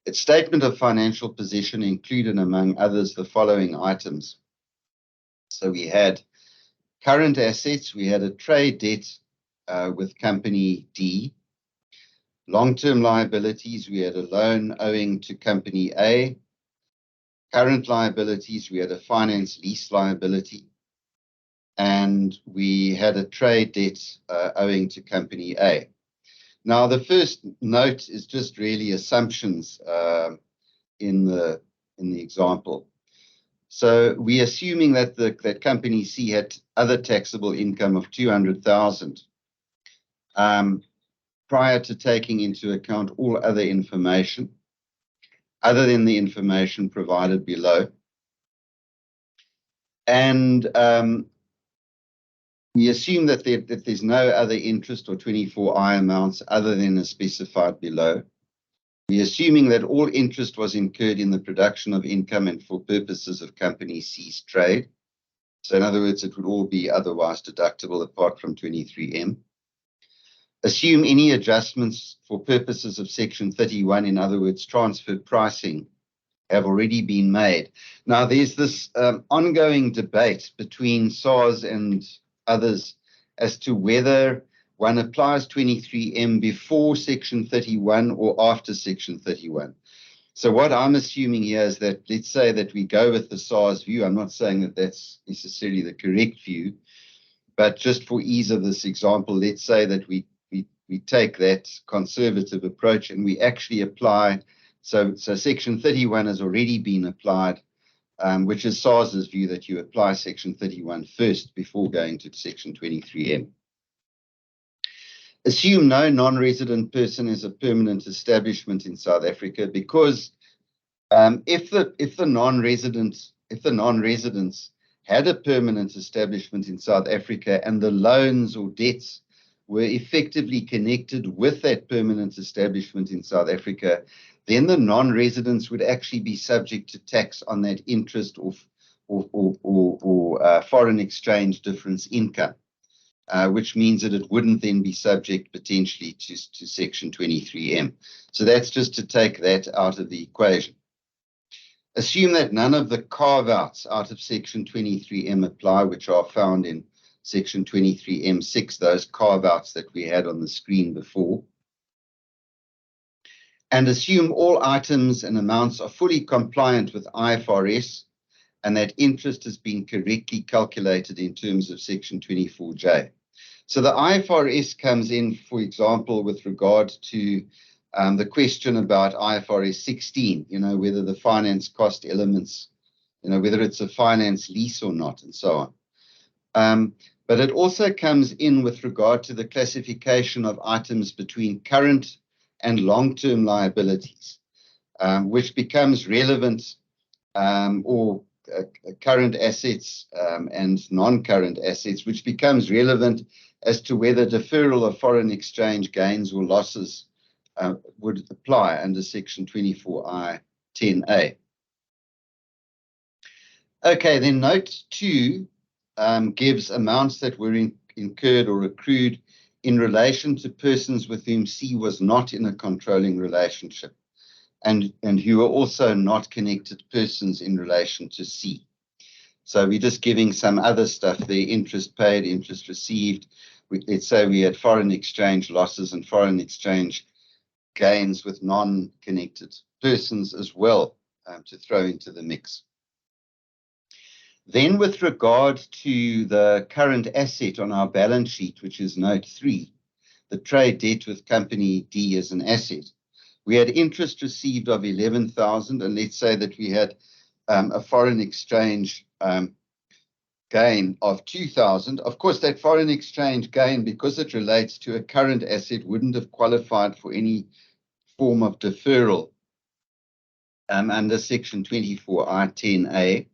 Its statement of financial position included, among others, the following items. So we had current assets, we had a trade debt with company D. Long-term liabilities, we had a loan owing to company A. Current liabilities, we had a finance lease liability. And we had a trade debt owing to company A. Now, the first note is just really assumptions in the example. So we're assuming that that company C had other taxable income of 200,000 prior to taking into account all other information other than the information provided below. And we assume that there's no other interest or 24I amounts other than as specified below. We're assuming that all interest was incurred in the production of income and for purposes of company C's trade. So in other words, it would all be otherwise deductible apart from 23M. Assume any adjustments for purposes of section 31, in other words, transfer pricing, have already been made. Now, there's this ongoing debate between SARS and others as to whether one applies 23M before section 31 or after section 31. So what I'm assuming here is that, let's say that we go with the SARS view. I'm not saying that that's necessarily the correct view, but just for ease of this example, let's say that we take that conservative approach and we actually apply. So section 31 has already been applied, which is SARS's view that you apply section 31 first before going to section 23M. Assume no non-resident person is a permanent establishment in South Africa, because if the non-residents had a permanent establishment in South Africa and the loans or debts were effectively connected with that permanent establishment in South Africa, then the non-residents would actually be subject to tax on that interest or foreign exchange difference income, which means that it wouldn't then be subject potentially to section 23M. So that's just to take that out of the equation. Assume that none of the carve-outs out of Section 23M apply, which are found in Section 23M6, those carve-outs that we had on the screen before. And assume all items and amounts are fully compliant with IFRS and that interest has been correctly calculated in terms of Section 24J. So the IFRS comes in, for example, with regard to the question about IFRS 16, whether the finance cost elements, whether it's a finance lease or not, and so on. But it also comes in with regard to the classification of items between current and long-term liabilities, which becomes relevant, or current assets and non-current assets, which becomes relevant as to whether deferral of foreign exchange gains or losses would apply under Section 24I 10A. Okay, then Note 2 gives amounts that were incurred or accrued in relation to persons with whom C was not in a controlling relationship and who are also not connected persons in relation to C. So we're just giving some other stuff there: interest paid, interest received. Let's say we had foreign exchange losses and foreign exchange gains with non-connected persons as well, to throw into the mix. Then with regard to the current asset on our balance sheet, which is Note 3, the trade debt with company D as an asset, we had interest received of 11,000, and let's say that we had a foreign exchange gain of 2,000. Of course, that foreign exchange gain, because it relates to a current asset, wouldn't have qualified for any form of deferral under Section 24I 10A.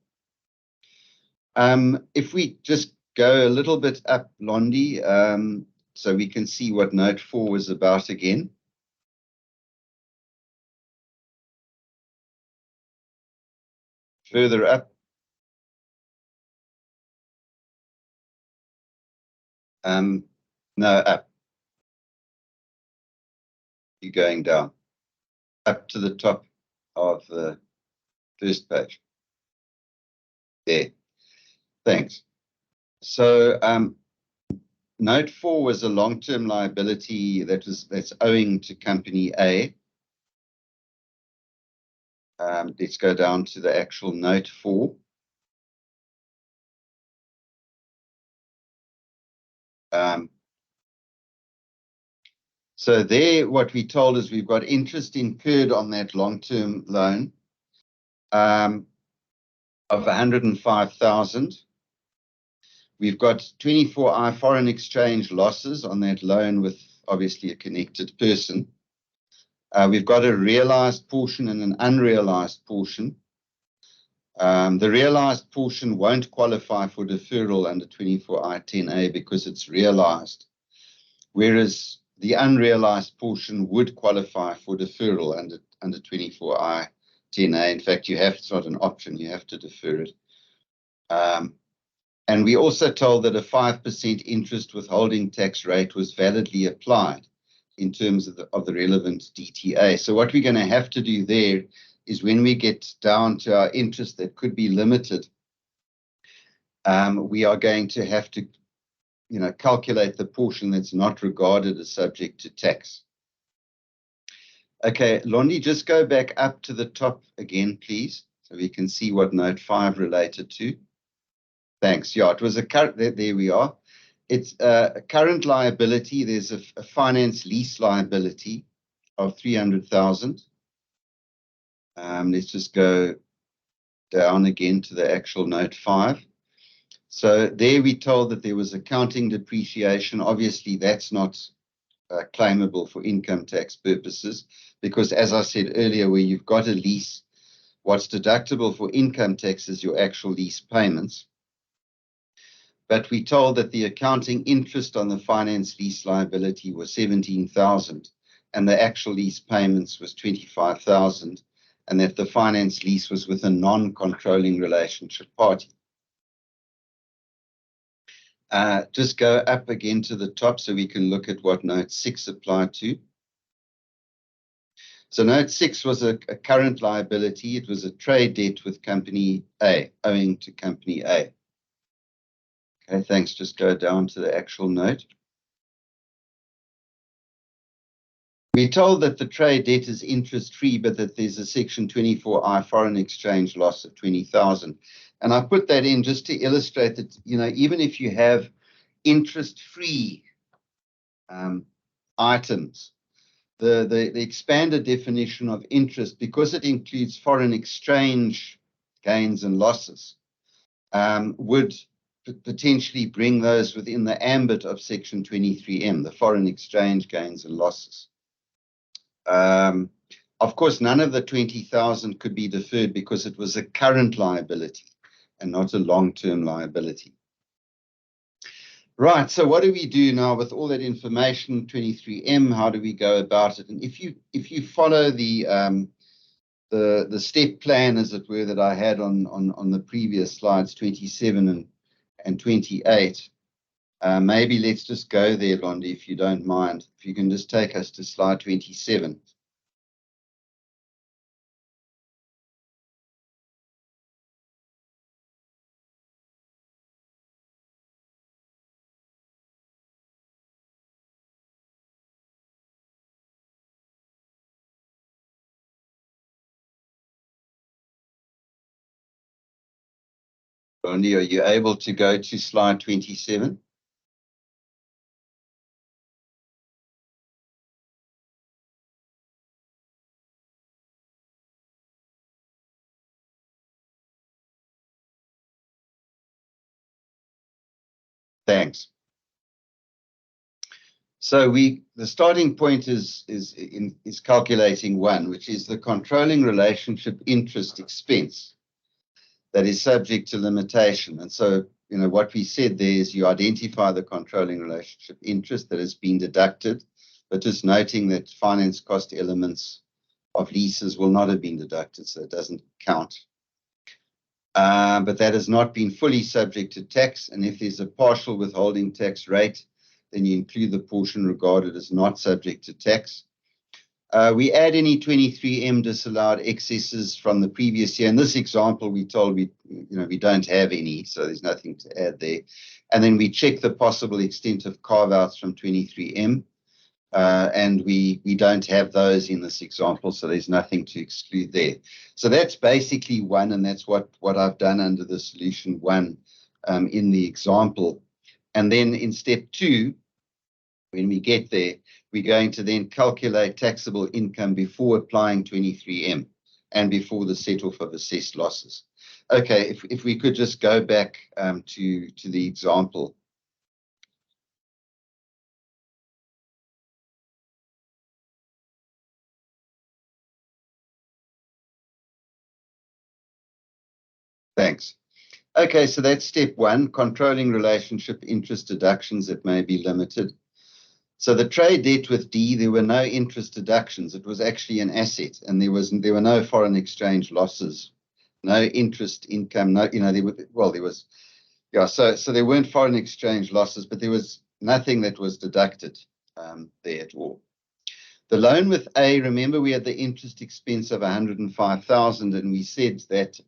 If we just go a little bit up, Londi, so we can see what Note 4 was about again. Further up. No, up. You're going down. Up to the top of the first page. There. Thanks. So Note 4 was a long-term liability that's owing to company A. Let's go down to the actual Note 4. So there, what we told is we've got interest incurred on that long-term loan of 105,000. We've got 24I foreign exchange losses on that loan with obviously a connected person. We've got a realized portion and an unrealized portion. The realized portion won't qualify for deferral under 24I 10A because it's realized, whereas the unrealized portion would qualify for deferral under 24I 10A. In fact, it's not an option, you have to defer it. And we also told that a 5% interest withholding tax rate was validly applied in terms of the relevant DTA. So what we're going to have to do there is when we get down to our interest that could be limited, we are going to have to calculate the portion that's not regarded as subject to tax. Okay, Londi, just go back up to the top again, please, so we can see what Note 5 related to. Thanks. Yeah, it was a current, there we are. It's a current liability. There's a finance lease liability of 300,000. Let's just go down again to the actual Note 5. So there we told that there was accounting depreciation. Obviously, that's not claimable for income tax purposes because, as I said earlier, where you've got a lease, what's deductible for income tax is your actual lease payments. But we told that the accounting interest on the finance lease liability was 17,000 and the actual lease payments was 25,000, and that the finance lease was with a non-controlling relationship party. Just go up again to the top so we can look at what Note 6 applied to. So note 6 was a current liability. It was a trade debt with company A, owing to company A. Okay, thanks. Just go down to the actual note. We're told that the trade debt is interest-free, but that there's a Section 24I foreign exchange loss of 20,000. And I put that in just to illustrate that, you know, even if you have interest-free items, the expanded definition of interest, because it includes foreign exchange gains and losses, would potentially bring those within the ambit of Section 23M, the foreign exchange gains and losses. Of course, none of the 20,000 could be deferred because it was a current liability and not a long-term liability. Right, so what do we do now with all that information, 23M? How do we go about it? And if you follow the step plan, as it were, that I had on the previous slides, 27 and 28, maybe let's just go there, Londi, if you don't mind. If you can just take us to slide 27. Londi, are you able to go to slide 27? Thanks. So the starting point is calculating one, which is the controlling relationship interest expense that is subject to limitation. And so, you know, what we said there is you identify the controlling relationship interest that has been deducted, but just noting that finance cost elements of leases will not have been deducted, so it doesn't count. But that has not been fully subject to tax, and if there's a partial withholding tax rate, then you include the portion regarded as not subject to tax. We add any 23M disallowed excesses from the previous year. In this example, we told we don't have any, so there's nothing to add there. And then we check the possible extent of carve-outs from 23M, and we don't have those in this example, so there's nothing to exclude there. So that's basically one, and that's what I've done under the solution one in the example. And then in step 2, when we get there, we're going to then calculate taxable income before applying 23M and before the set-off of assessed losses. Okay, if we could just go back to the example. Thanks. Okay, so that's step 1, controlling relationship interest deductions that may be limited. So the trade debt with D, there were no interest deductions. It was actually an asset, and there were no foreign exchange losses, no interest income. No, you know, so there weren't foreign exchange losses, but there was nothing that was deducted there at all. The loan with A, remember we had the interest expense of 105,000, and we said that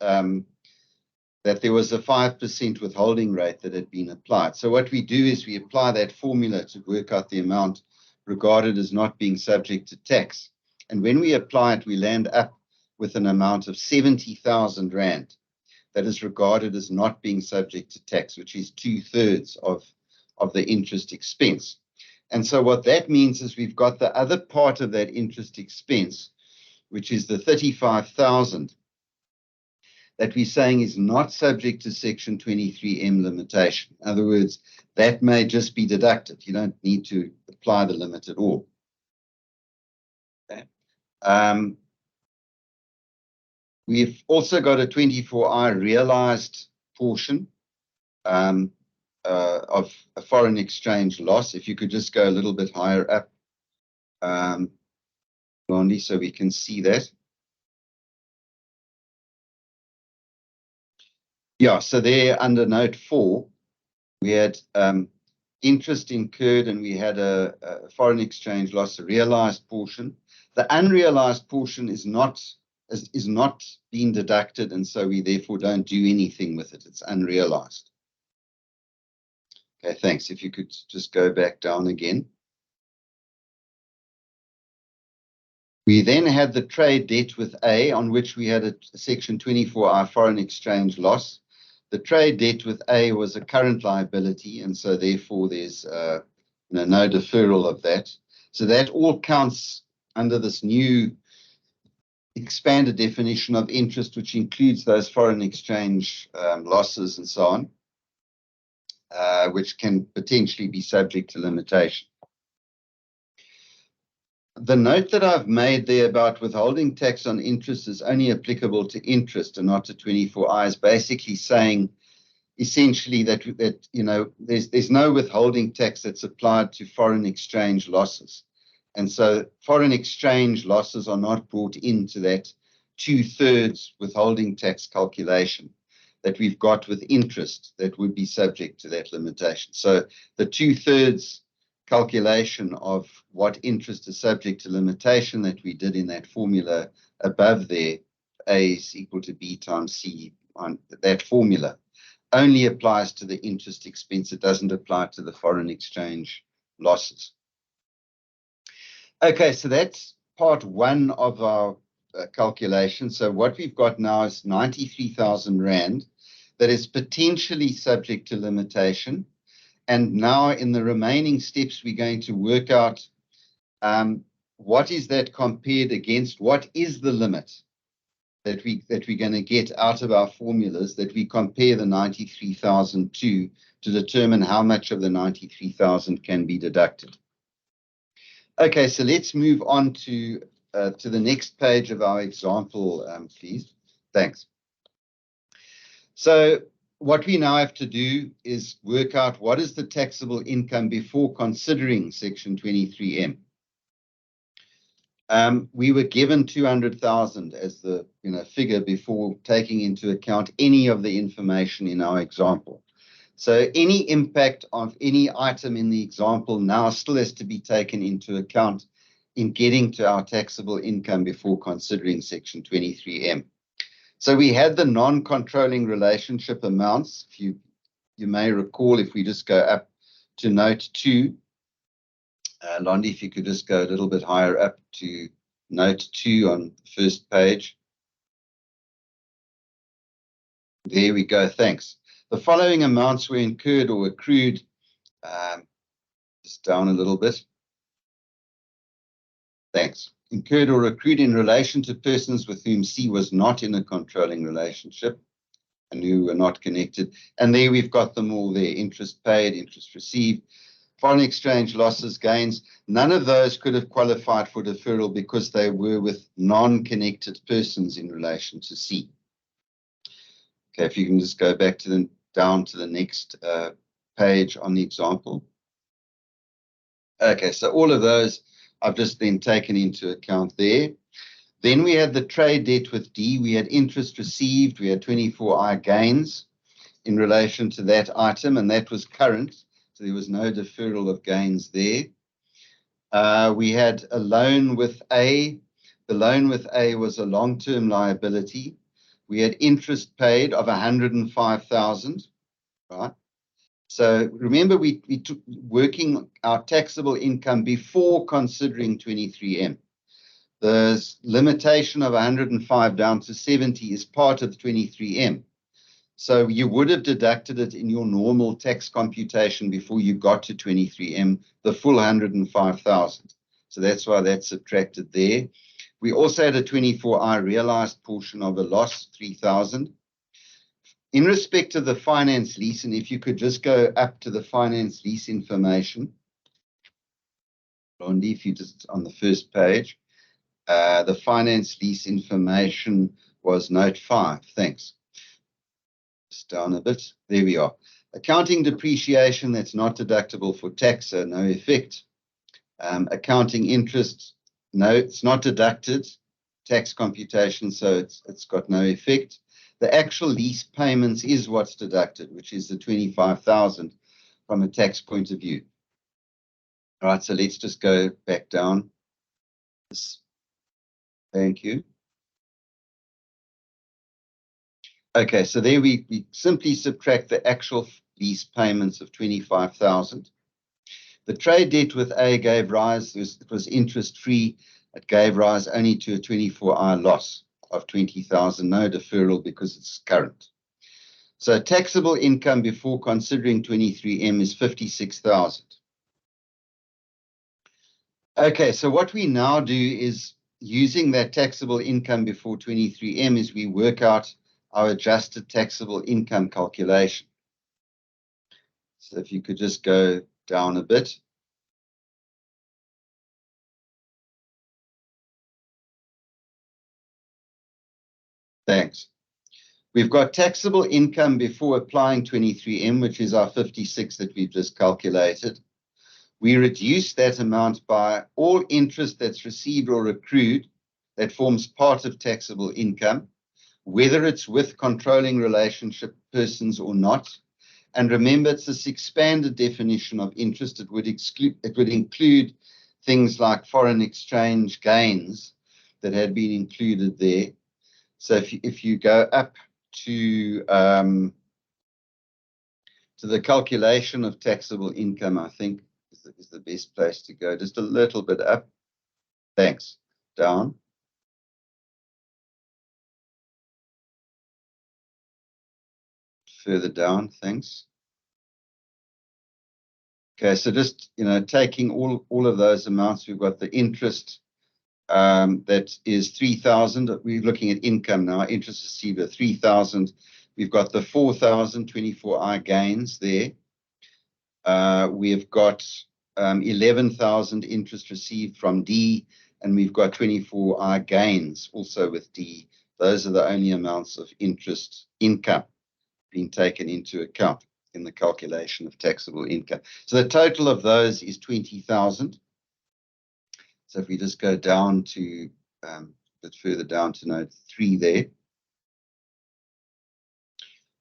that there was a 5% withholding rate that had been applied. So what we do is we apply that formula to work out the amount regarded as not being subject to tax. And when we apply it, we land up with an amount of 70,000 Rand that is regarded as not being subject to tax, which is 2/3 of the interest expense. And so what that means is we've got the other part of that interest expense, which is the 35,000, that we're saying is not subject to Section 23M limitation. In other words, that may just be deducted. You don't need to apply the limit at all. Okay. We've also got a 24I realized portion of a foreign exchange loss. If you could just go a little bit higher up, Londi, so we can see that. Yeah, so there under note 4, we had interest incurred and we had a foreign exchange loss, a realized portion. The unrealized portion is not being deducted, and so we therefore don't do anything with it. It's unrealized. Okay, thanks. If you could just go back down again. We then had the trade debt with A, on which we had a Section 24I foreign exchange loss. The trade debt with A was a current liability, and so therefore there's no deferral of that. So that all counts under this new expanded definition of interest, which includes those foreign exchange losses and so on, which can potentially be subject to limitation. The note that I've made there about withholding tax on interest is only applicable to interest and not to 24I is basically saying essentially that there's no withholding tax that's applied to foreign exchange losses. And so foreign exchange losses are not brought into that 2/3 withholding tax calculation that we've got with interest that would be subject to that limitation. So the 2/3 calculation of what interest is subject to limitation that we did in that formula above there, A is equal to B times C, on that formula, only applies to the interest expense. It doesn't apply to the foreign exchange losses. Okay, so that's part one of our calculation. So what we've got now is 93,000 Rand that is potentially subject to limitation. And now in the remaining steps, we're going to work out what is that compared against, what is the limit that we're going to get out of our formulas that we compare the 93,000 to determine how much of the 93,000 can be deducted. Okay, so let's move on to the next page of our example, please. Thanks. So what we now have to do is work out what is the taxable income before considering Section 23M. We were given 200,000 as the figure before taking into account any of the information in our example. So any impact of any item in the example now still has to be taken into account in getting to our taxable income before considering Section 23M. So we had the non-controlling relationship amounts. If you may recall, if we just go up to note 2, Londi, if you could just go a little bit higher up to note 2 on the first page. There we go, thanks. The following amounts were incurred or accrued, just down a little bit. Thanks. Incurred or accrued in relation to persons with whom C was not in a controlling relationship and who were not connected. And there we've got them all there, interest paid, interest received, foreign exchange losses, gains. None of those could have qualified for deferral because they were with non-connected persons in relation to C. Okay, if you can just go back to down to the next page on the example. Okay, so all of those I've just then taken into account there. Then we had the trade debt with D. We had interest received. We had 24I gains in relation to that item, and that was current. So there was no deferral of gains there. We had a loan with A. The loan with A was a long-term liability. We had interest paid of 105,000, right? So remember, we took working our taxable income before considering 23M. The limitation of 105 down to 70 is part of 23M. So you would have deducted it in your normal tax computation before you got to 23M, the full 105,000. So that's why that's subtracted there. We also had a 24I realized portion of a loss, 3,000. In respect of the finance lease, and if you could just go up to the finance lease information, Londi, if you just on the first page, the finance lease information was note 5. Thanks. Just down a bit. There we are. Accounting depreciation that's not deductible for tax, so no effect. Accounting interest, no, it's not deducted. Tax computation, so it's got no effect. The actual lease payments is what's deducted, which is the 25,000 from a tax point of view. All right, so let's just go back down. Thank you. Okay, so there we simply subtract the actual lease payments of 25,000. The trade debt with A gave rise, it was interest-free. It gave rise only to a 24-hour loss of 20,000, no deferral because it's current. So taxable income before considering 23M is 56,000. Okay, so what we now do is, using that taxable income before 23M, is we work out our adjusted taxable income calculation. So if you could just go down a bit. Thanks. We've got taxable income before applying 23M, which is our 56 that we've just calculated. We reduce that amount by all interest that's received or accrued that forms part of taxable income, whether it's with controlling relationship persons or not. And remember, it's this expanded definition of interest. It would include things like foreign exchange gains that had been included there. So if you go up to the calculation of taxable income, I think is the best place to go. Just a little bit up. Thanks. Down. Further down. Thanks. Okay, so just, taking all of those amounts, we've got the interest that is 3,000. We're looking at income now. Interest received at 3,000. We've got the 4,000 24-hour gains there. We've got 11,000 interest received from D, and we've got 24-hour gains also with D. Those are the only amounts of interest income being taken into account in the calculation of taxable income. So the total of those is 20,000. So if we just go down to a bit further down to note 3 there.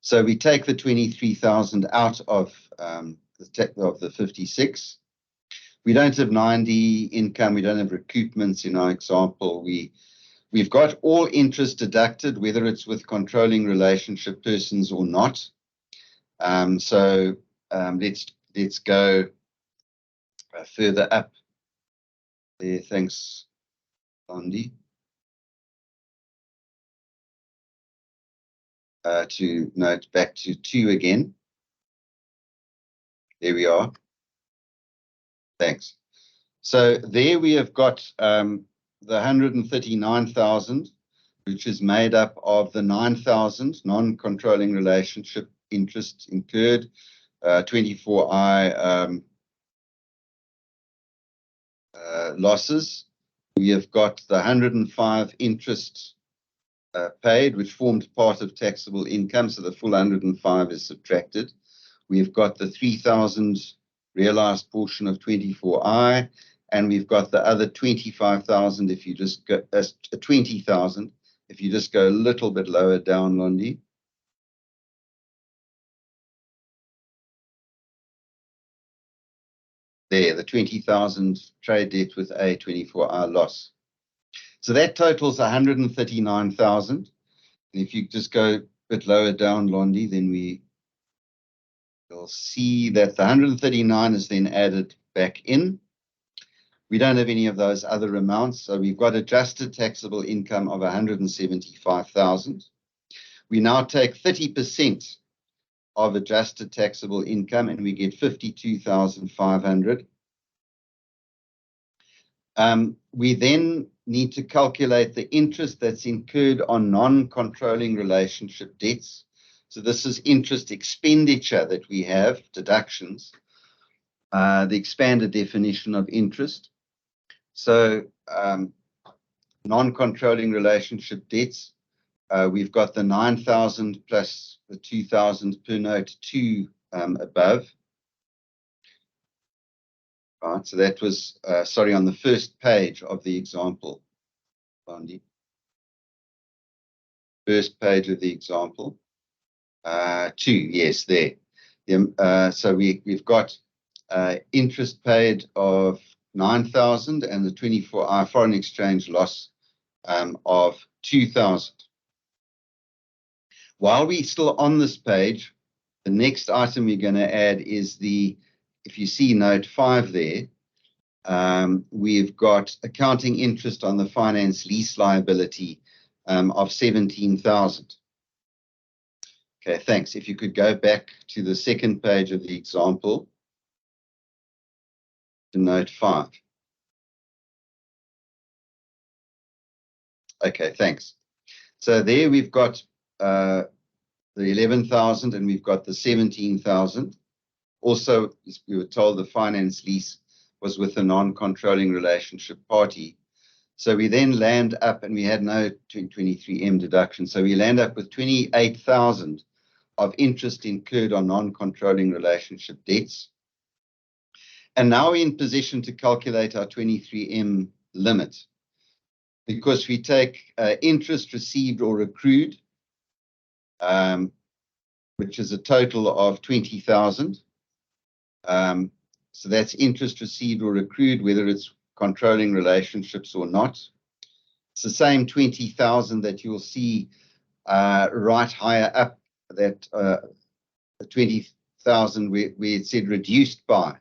So we take the 23,000 out of the 56. We don't have 90 income. We don't have recoupments in our example. We've got all interest deducted, whether it's with controlling relationship persons or not. So let's go further up there. Thanks, Andy. To note back to 2 again. There we are. Thanks. So there we have got the 139,000, which is made up of the 9,000 non-controlling relationship interest incurred, 24I losses. We have got the 105 interest paid, which formed part of taxable income, so the full 105 is subtracted. We've got the 3,000 realized portion of 24I, and we've got the other 25,000 if you just go 20,000 if you just go a little bit lower down, Londi. There, the 20,000 trade debt with a 24-hour loss. So that totals 139,000. And if you just go a bit lower down, Londi, then we'll see that the 139 is then added back in. We don't have any of those other amounts, so we've got adjusted taxable income of 175,000. We now take 30% of adjusted taxable income, and we get 52,500. We then need to calculate the interest that's incurred on non-controlling relationship debts. So this is interest expenditure that we have, deductions, the expanded definition of interest. So non-controlling relationship debts, we've got the 9,000 plus the 2,000 per note 2 above. Right, so that was, sorry, on the first page of the example, Andy. First page of the example. 2, yes, there. So we've got interest paid of 9,000 and the 24-hour foreign exchange loss of 2,000. While we're still on this page, the next item we're going to add is if you see note 5 there, we've got accounting interest on the finance lease liability of 17,000. Okay, thanks. If you could go back to the second page of the example, to note 5. Okay, thanks. So there we've got the 11,000 and we've got the 17,000. Also, we were told the finance lease was with a non-controlling relationship party. So we then land up, and we had no 23M deduction. So we land up with 28,000 of interest incurred on non-controlling relationship debts. And now we're in position to calculate our 23M limit, because we take interest received or accrued, which is a total of 20,000. So that's interest received or accrued, whether it's controlling relationships or not. It's the same 20,000 that you'll see right higher up, that 20,000 where it said reduced by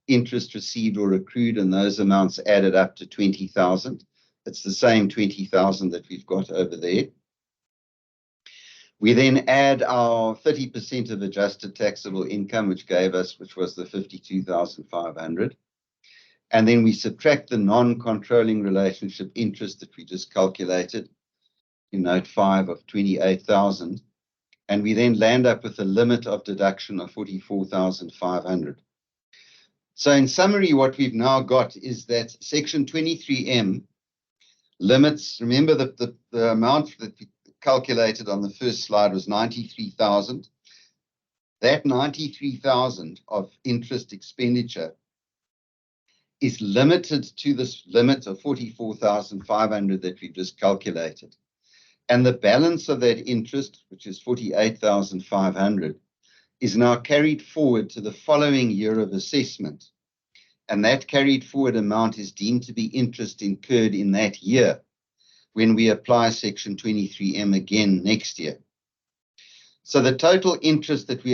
interest received or accrued, and those amounts added up to 20,000. It's the same 20,000 that we've got over there. We then add our 30% of adjusted taxable income, which was the 52,500. And then we subtract the non-controlling relationship interest that we just calculated in note 5 of 28,000. And we then land up with a limit of deduction of 44,500. So in summary, what we've now got is that section 23M limits, remember that the amount that we calculated on the first slide was 93,000. That 93,000 of interest expenditure is limited to this limit of 44,500 that we just calculated. And the balance of that interest, which is 48,500, is now carried forward to the following year of assessment. And that carried forward amount is deemed to be interest incurred in that year when we apply section 23M again next year. So the total interest that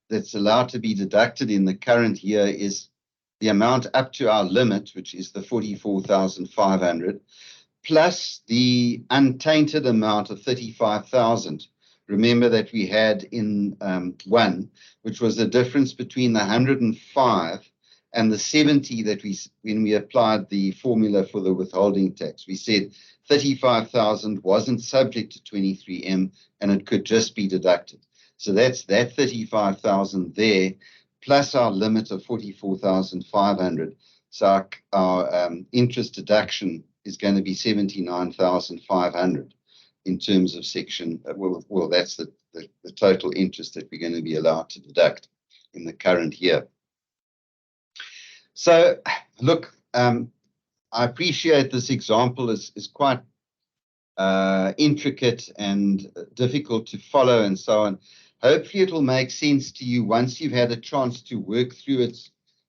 that's allowed to be deducted in the current year is the amount up to our limit, which is the 44,500, plus the untainted amount of 35,000. Remember that we had in 1, which was the difference between the 105 and the 70 that when we applied the formula for the withholding tax. We said 35,000 wasn't subject to 23M and it could just be deducted. So that's that 35,000 there, plus our limit of 44,500. So our interest deduction is going to be 79,500 in terms of section, well, that's the total interest that we're going to be allowed to deduct in the current year. So, look, I appreciate this example is quite intricate and difficult to follow and so on. Hopefully it will make sense to you once you've had a chance to work through it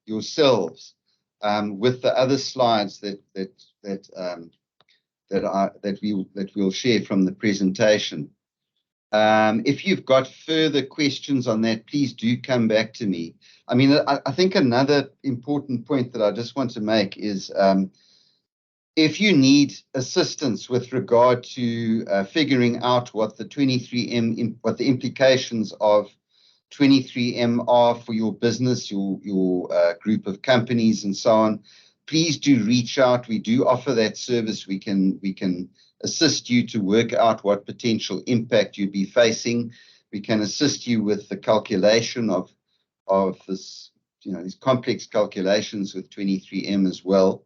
yourselves with the other slides that we'll share from the presentation. If you've got further questions on that, please do come back to me. I mean, I think another important point that I just want to make is if you need assistance with regard to figuring out what the 23M, what the implications of 23M are for your business, your group of companies and so on, please do reach out. We do offer that service. We can assist you to work out what potential impact you'd be facing. We can assist you with the calculation of this, these complex calculations with 23M as well.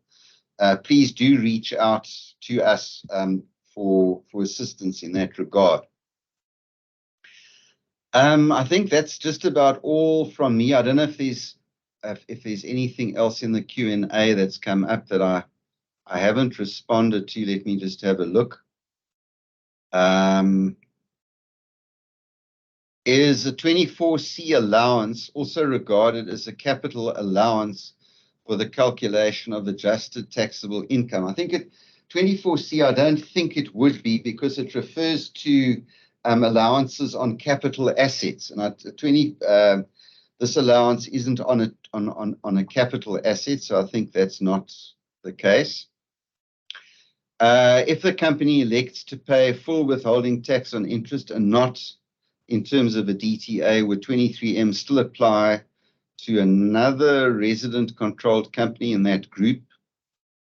Please do reach out to us for assistance in that regard. I think that's just about all from me. I don't know if there's anything else in the Q&A that's come up that I haven't responded to. Let me just have a look. Is a 24C allowance also regarded as a capital allowance for the calculation of adjusted taxable income? I think 24C, I don't think it would be, because it refers to allowances on capital assets, and this allowance isn't on a capital asset, so I think that's not the case. If the company elects to pay full withholding tax on interest and not in terms of a DTA, would 23M still apply to another resident-controlled company in that group?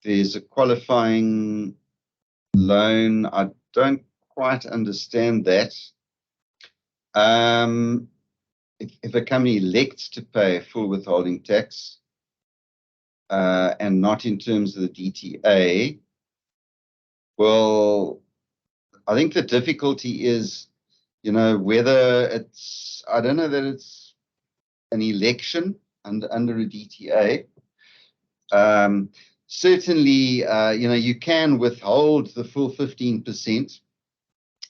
There's a qualifying loan. I don't quite understand that. If a company elects to pay full withholding tax and not in terms of the DTA, well, I think the difficulty is, whether it's, I don't know that it's an election under a DTA. Certainly, you can withhold the full 15%,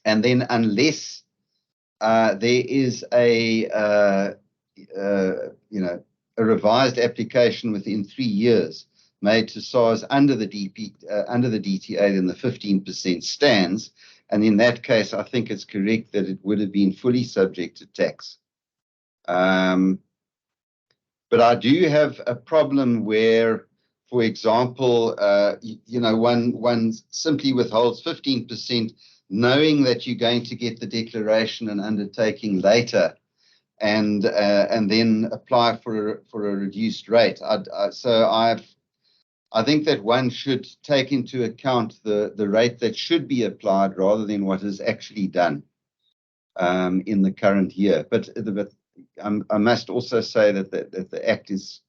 and then unless there is a revised application within 3 years made to SARS under the DTA, then the 15% stands. And in that case, I think it's correct that it would have been fully subject to tax. But I do have a problem where, for example, one simply withholds 15%, knowing that you're going to get the declaration and undertaking later, and then apply for a reduced rate. I think that one should take into account the rate that should be applied rather than what is actually done in the current year. But I must also say that the Act is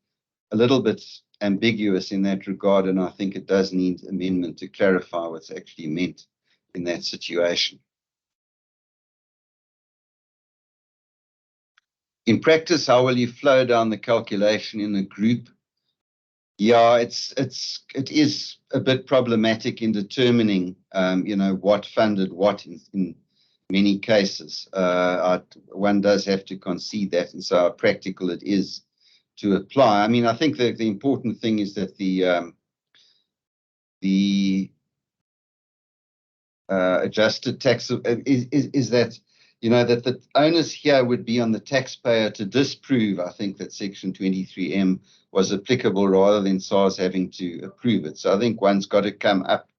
a little bit ambiguous in that regard, and I think it does need amendment to clarify what's actually meant in that situation. In practice, how will you flow down the calculation in a group? Yeah, it is a bit problematic in determining, what funded what in many cases. One does have to concede that, and so how practical it is to apply. I mean, I think that the important thing is that the adjusted tax is that, that the onus here would be on the taxpayer to disprove, I think, that Section 23M was applicable rather than SARS having to approve it. So I think one's got to come up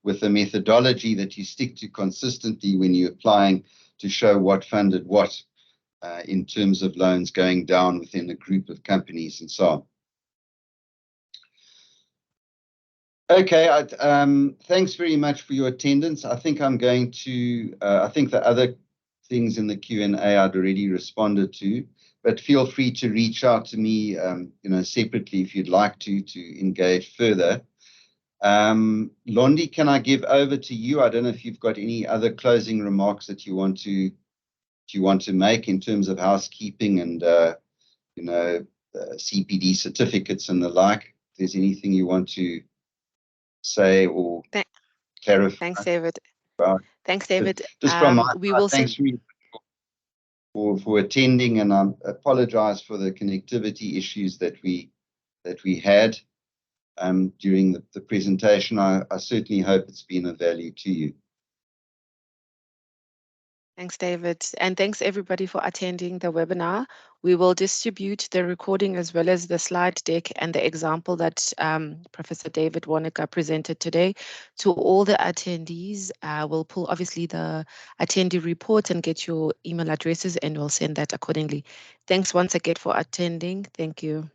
with a methodology that you stick to consistently when you're applying to show what funded what in terms of loans going down within a group of companies and so on. Okay, thanks very much for your attendance. I think I'm going to, I think the other things in the Q&A I'd already responded to, but feel free to reach out to me, separately if you'd like to engage further. Londi, can I give over to you? I don't know if you've got any other closing remarks that you want to make in terms of housekeeping and, CPD certificates and the like. If there's anything you want to say or clarify. Thanks, David. Well, thanks, David. Just from my we side, will thanks for attending, and I apologize for the connectivity issues that we had during the presentation. I certainly hope it's been of value to you. Thanks, David. And thanks everybody for attending the webinar. We will distribute the recording as well as the slide deck and the example that Professor David Warneke presented today to all the attendees. We'll pull obviously the attendee report and get your email addresses, and we'll send that accordingly. Thanks once again for attending. Thank you.